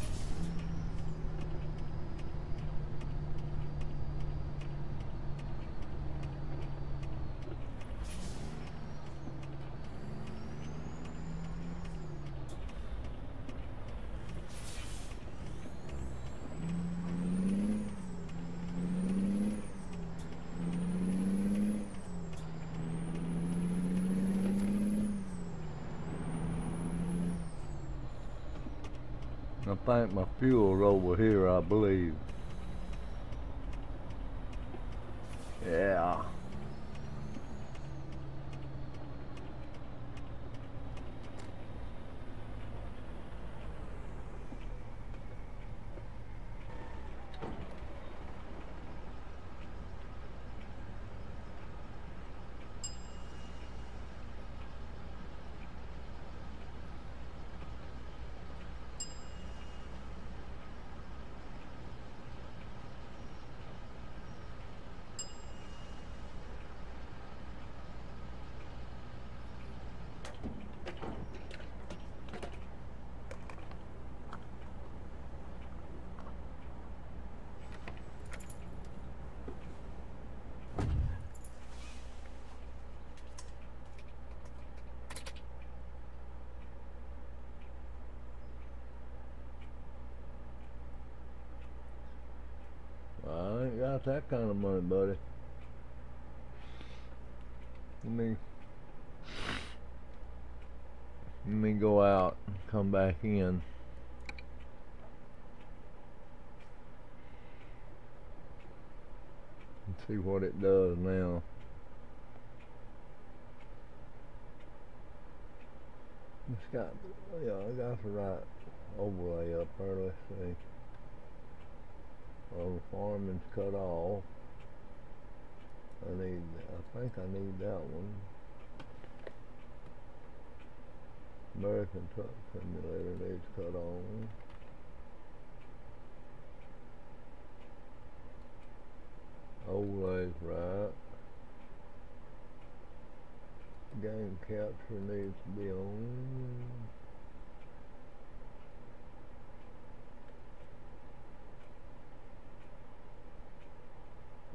think my fuel's over here, I believe. Yeah. I ain't got that kind of money, buddy. Let me go out and come back in. And see what it does now. It's got, yeah, I got the right overlay up there, let's see. Well, the farming's cut off. I think I need that one. American truck simulator needs cut on. Overlay's right. Game capture needs to be on.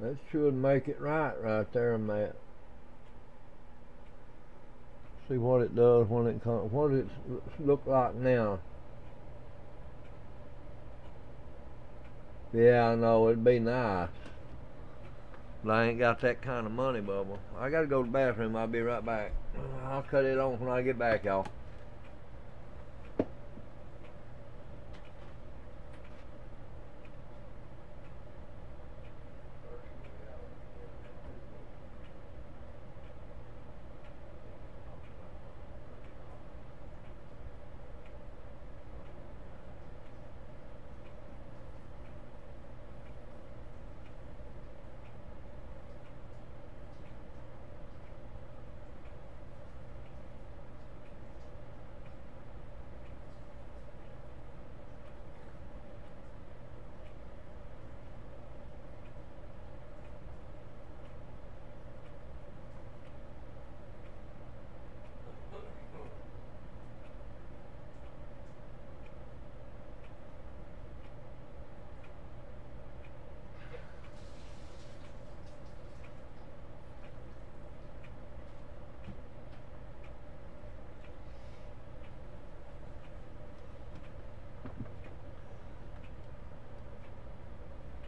That should make it right there, Matt. See what it does when it comes. What it look like now. Yeah, I know, it'd be nice. But I ain't got that kind of money, Bubba. I gotta go to the bathroom. I'll be right back. I'll cut it on when I get back, y'all.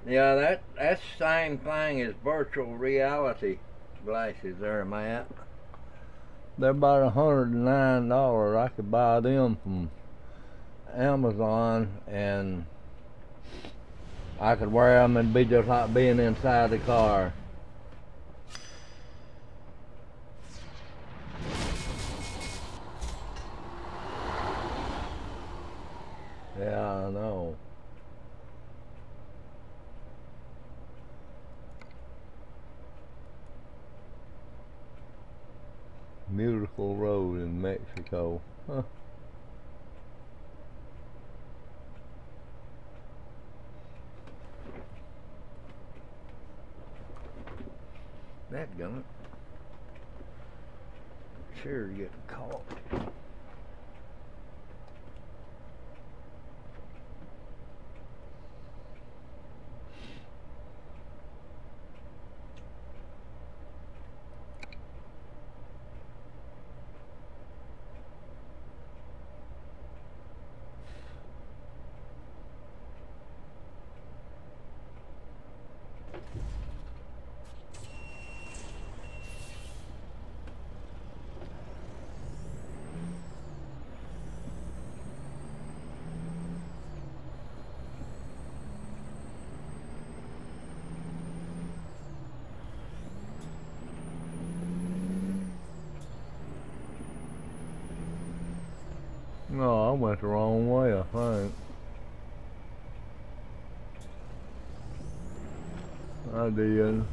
Yeah, that's the same thing as virtual reality glasses there, Matt. They're about $109. I could buy them from Amazon, and I could wear them and be just like being inside the car. Yeah, I know. Beautiful road in Mexico. Huh. That gun. Chair getting caught. went the wrong way, I think. I did.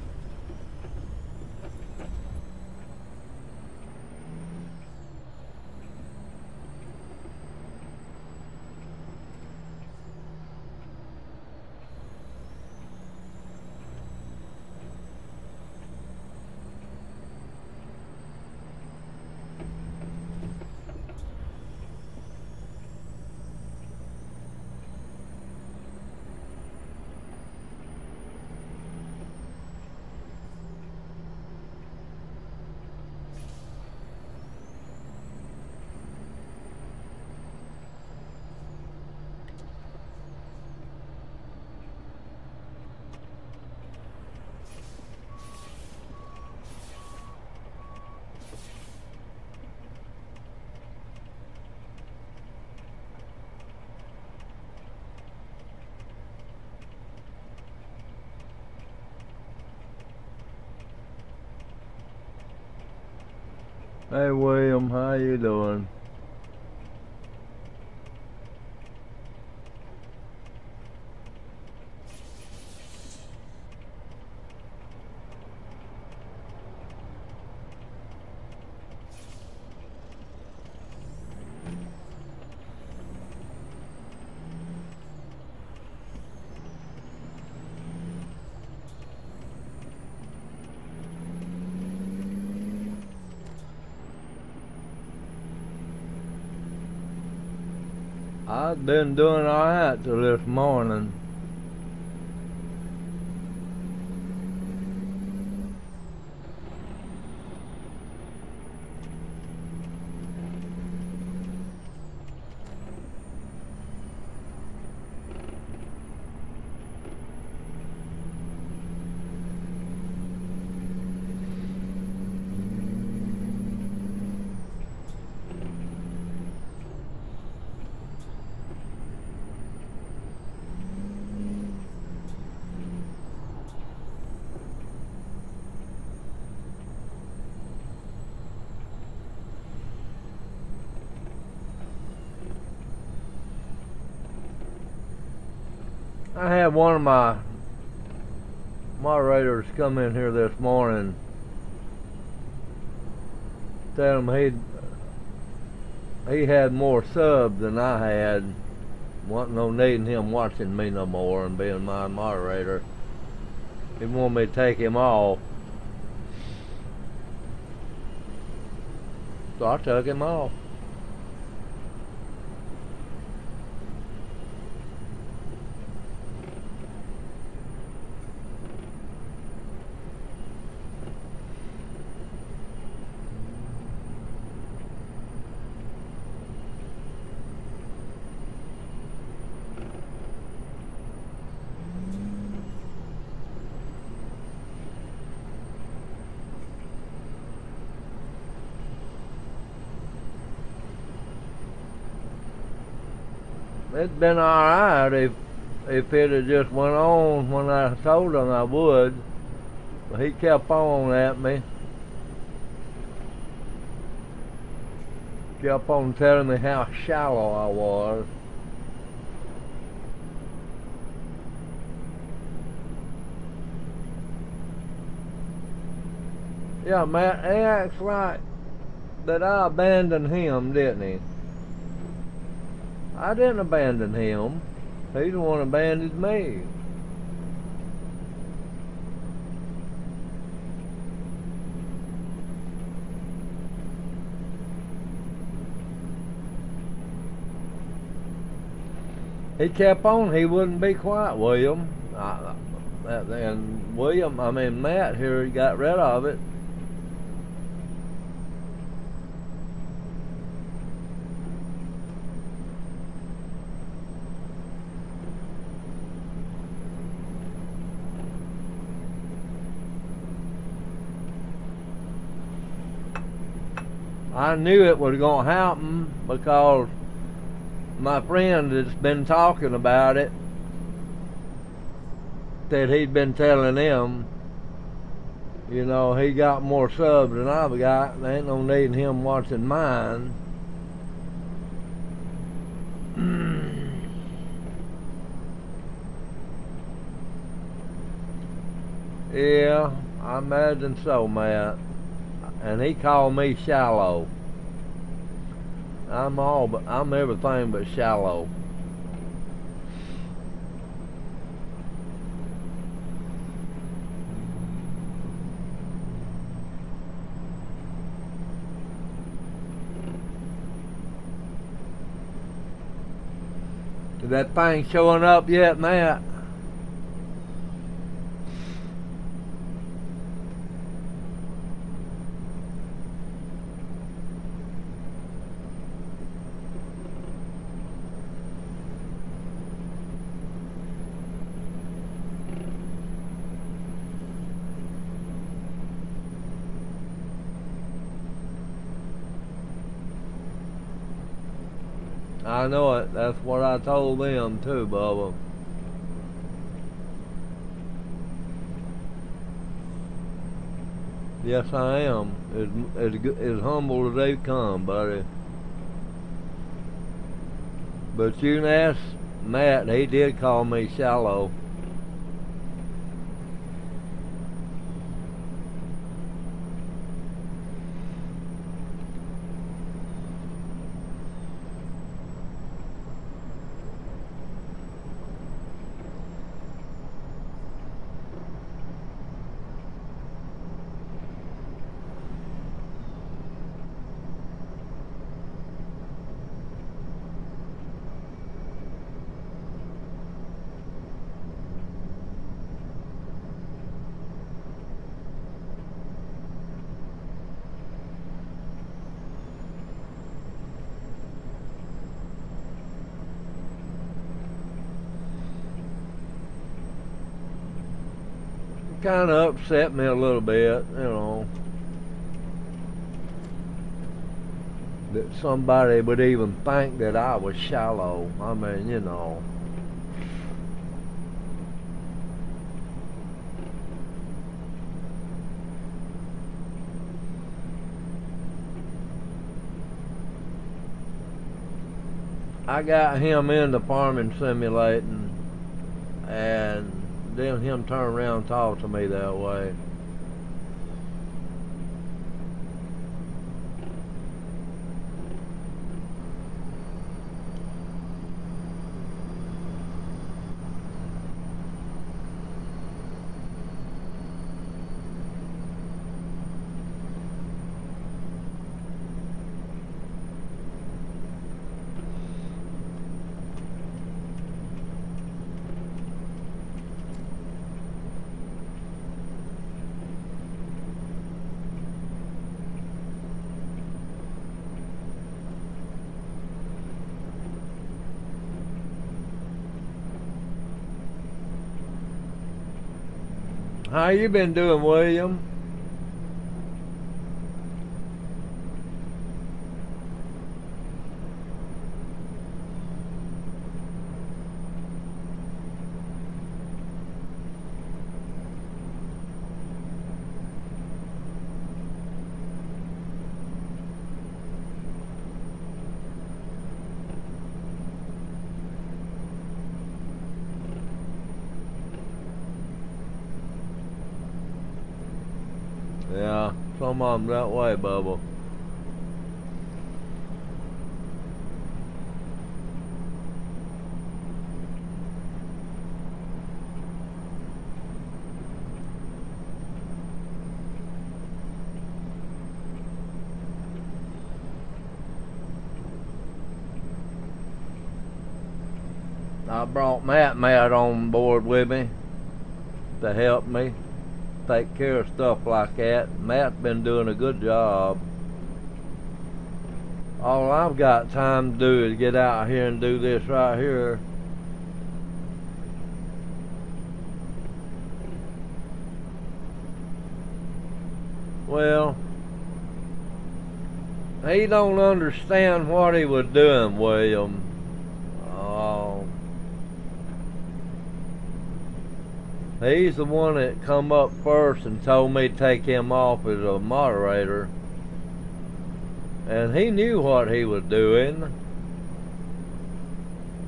Hey William, how you doing? I've been doing alright till this morning. I had one of my moderators come in here this morning, tell him he had more subs than I had. Wasn't no needing him watching me no more and being my moderator. He wanted me to take him off, so I took him off. It'd been alright if it had just went on when I told him I would. But he kept on at me. Kept on telling me how shallow I was. Yeah, Matt, he acts like that I abandoned him, didn't he? I didn't abandon him. He's the one who abandoned me. He kept on. He wouldn't be quiet, William. And Matt here, he got rid of it. I knew it was going to happen because my friend that's been talking about it said he'd been telling him, you know, he got more subs than I've got, and there ain't no need in him watching mine. Yeah, I imagine so, Matt. And he called me shallow. I'm everything but shallow. Is that thing showing up yet, Matt? I know it. That's what I told them too, Bubba. Yes, I am. As humble as they come, buddy. But you can ask Matt. He did call me shallow. Kind of upset me a little bit, you know, that somebody would even think that I was shallow. I mean, you know. I got him into farming simulating, and then him turn around and talk to me that way. How you been doing, William? Yeah, some of them that way, Bubba. I brought Matt on board with me to help me take care of stuff like that. Matt's been doing a good job. All I've got time to do is get out here and do this right here. Well, he don't understand what he was doing, William. He's the one that come up first and told me to take him off as a moderator. And he knew what he was doing.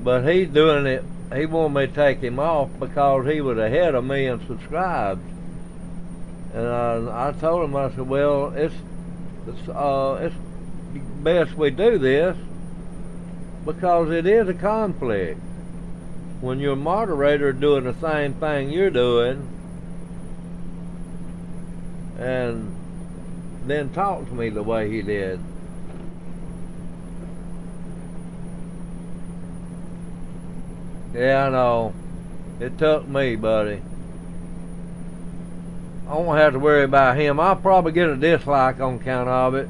But he's doing it. He wanted me to take him off because he was ahead of me in subscribed. And I told him, I said, well, it's best we do this because it is a conflict. When your moderator doing the same thing you're doing, and then talk to me the way he did. Yeah, I know. It took me, buddy. I won't have to worry about him. I'll probably get a dislike on account of it.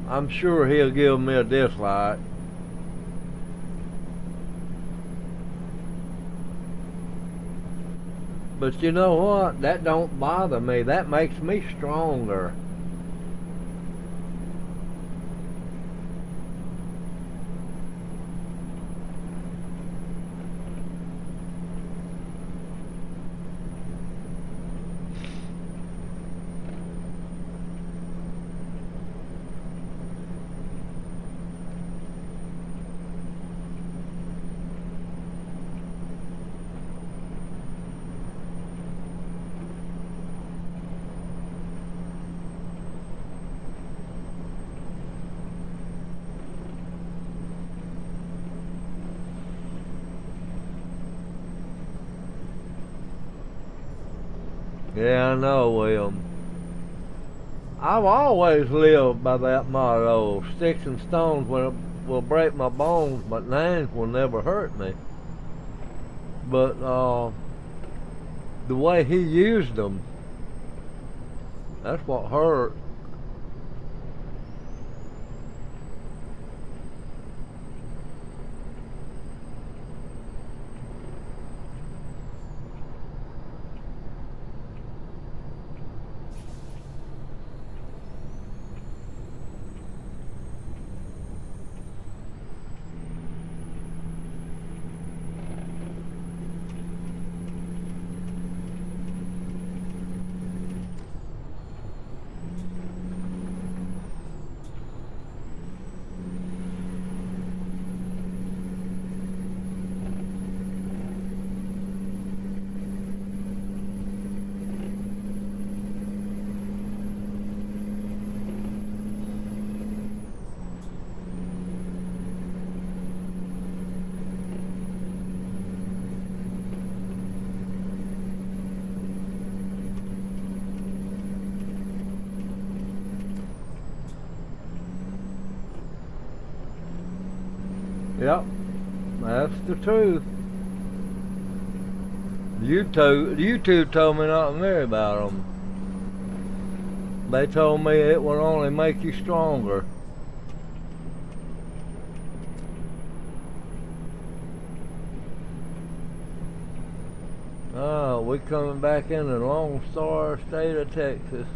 I'm sure he'll give me a dislike. But you know what? That don't bother me. That makes me stronger. Yeah, I know, William. I've always lived by that motto: sticks and stones will break my bones, but names will never hurt me. But the way he used them, that's what hurt. Yep, that's the truth. You two told me not to worry about them. They told me it would only make you stronger. Oh, we coming back in the Lone Star State of Texas.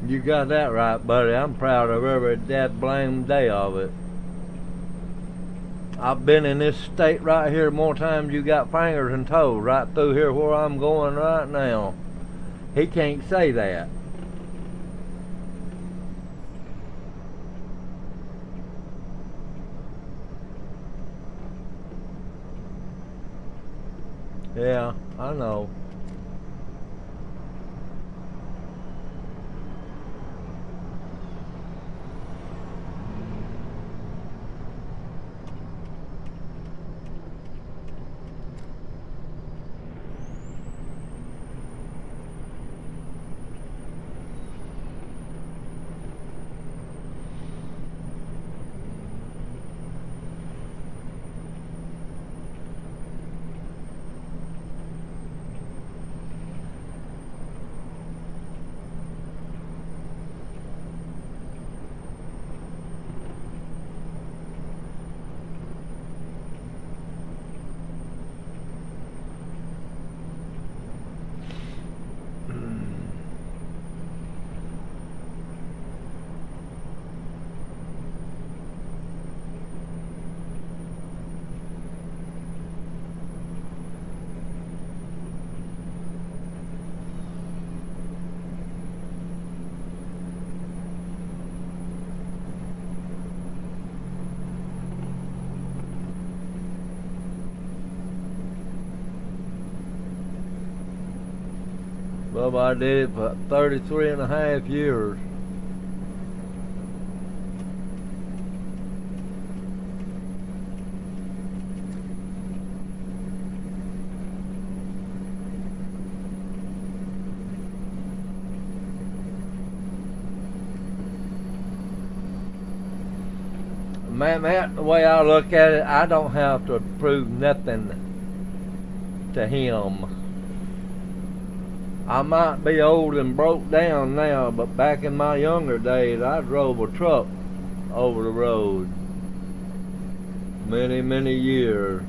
You got that right, buddy. I'm proud of every dad blame day of it. I've been in this state right here more times you got fingers and toes, right through here where I'm going right now. He can't say that. Yeah, I know. Bubba, I did it for 33 and a half years. Man, the way I look at it, I don't have to prove nothing to him. I might be old and broke down now, but back in my younger days, I drove a truck over the road many, many years.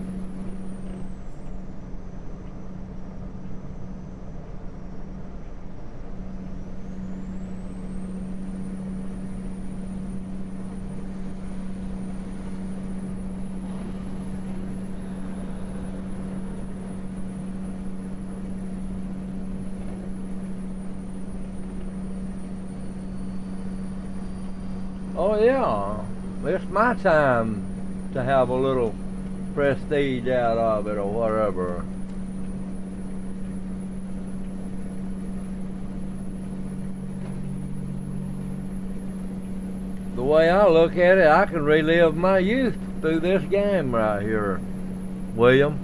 Oh yeah, it's my time to have a little prestige out of it or whatever. The way I look at it, I can relive my youth through this game right here, William.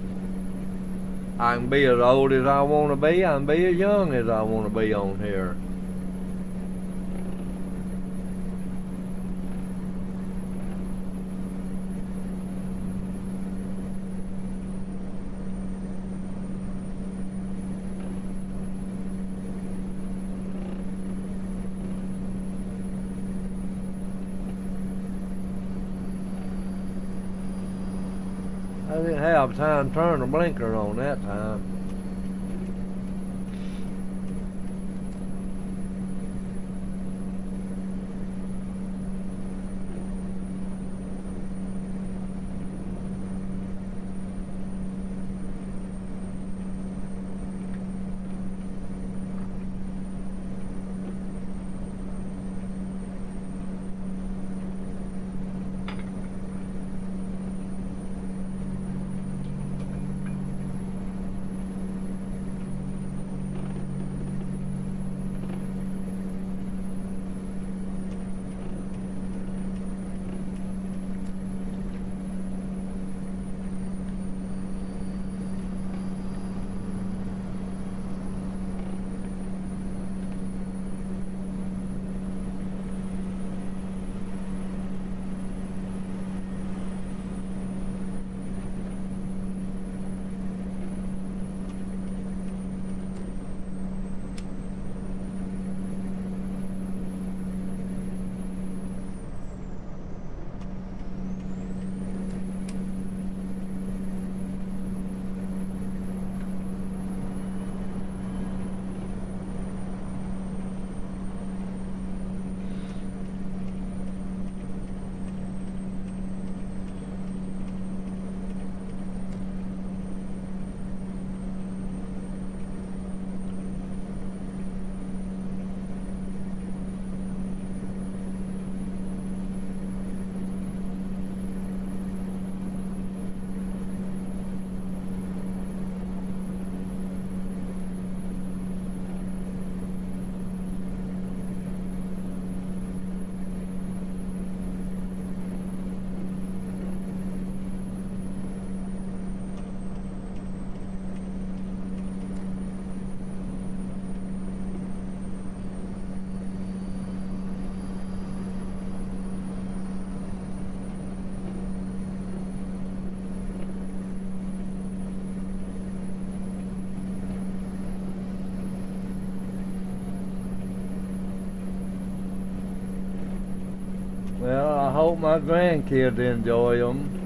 I can be as old as I want to be, I can be as young as I want to be on here. I didn't have time to turn the blinker on that time. Well, I hope my grandkids enjoy them.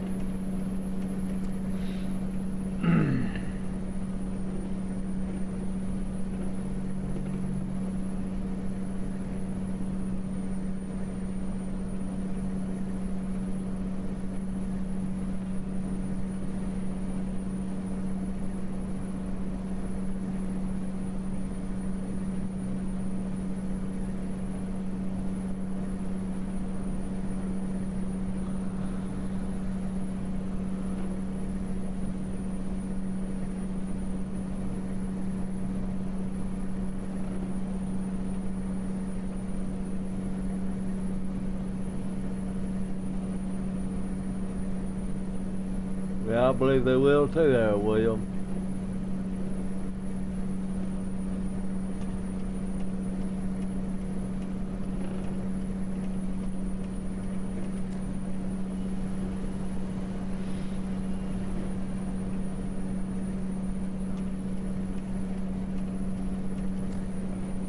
Yeah, I believe they will too there, William.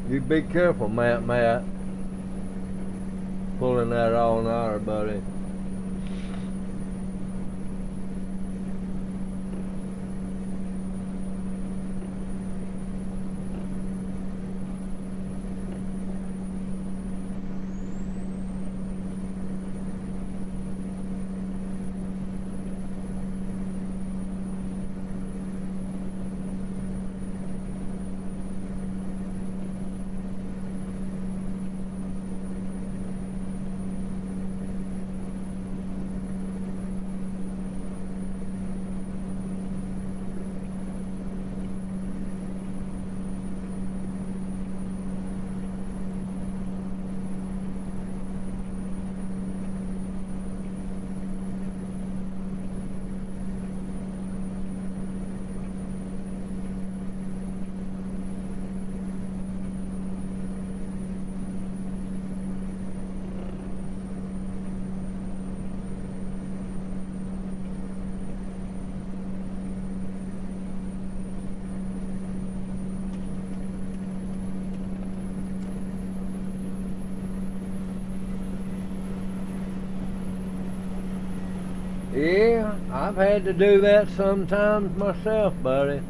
You be careful, Matt. Pulling that all-nighter, buddy. Yeah, I've had to do that sometimes myself, buddy.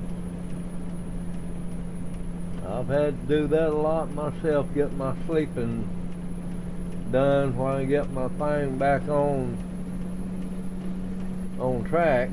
I've had to do that a lot myself, get my sleeping done while I get my thing back on track.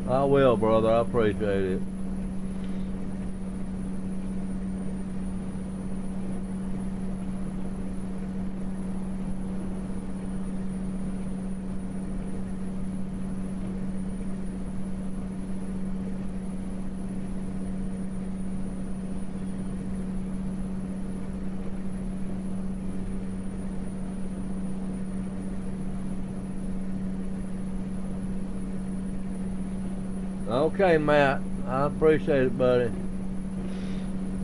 I will, brother. I appreciate it. Okay, Matt. I appreciate it, buddy.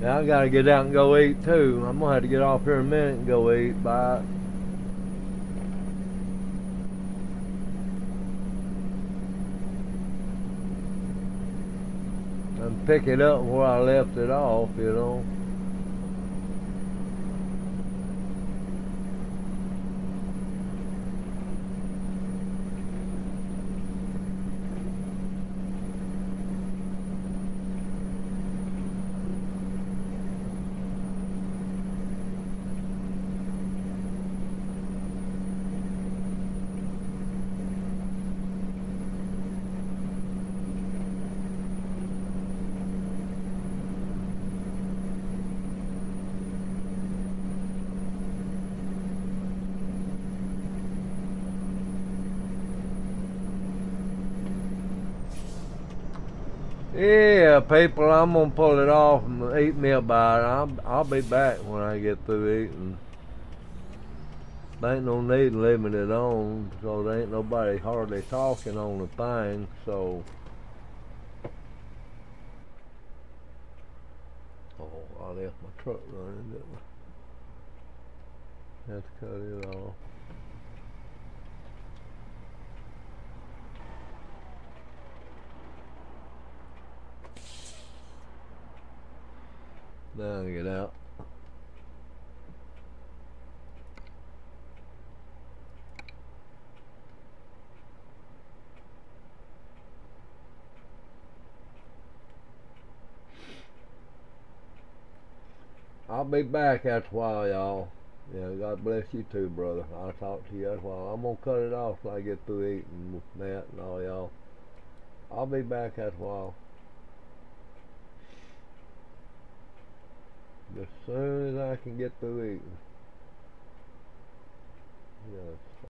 Now I gotta get out and go eat too. I'm gonna have to get off here in a minute and go eat. Bye. And pick it up where I left it off, you know. Yeah, people, I'm gonna pull it off and eat me a bite. I'll be back when I get through eating. There ain't no need leaving it on because there ain't nobody hardly talking on the thing, so. Oh, I left my truck running, didn't I? Let's cut it off. Now get out. I'll be back after a while, y'all. Yeah, God bless you too, brother. I'll talk to you after a while. I'm gonna cut it off when I get through eating with Matt and all y'all. I'll be back after a while. As soon as I can get through eating. Yeah.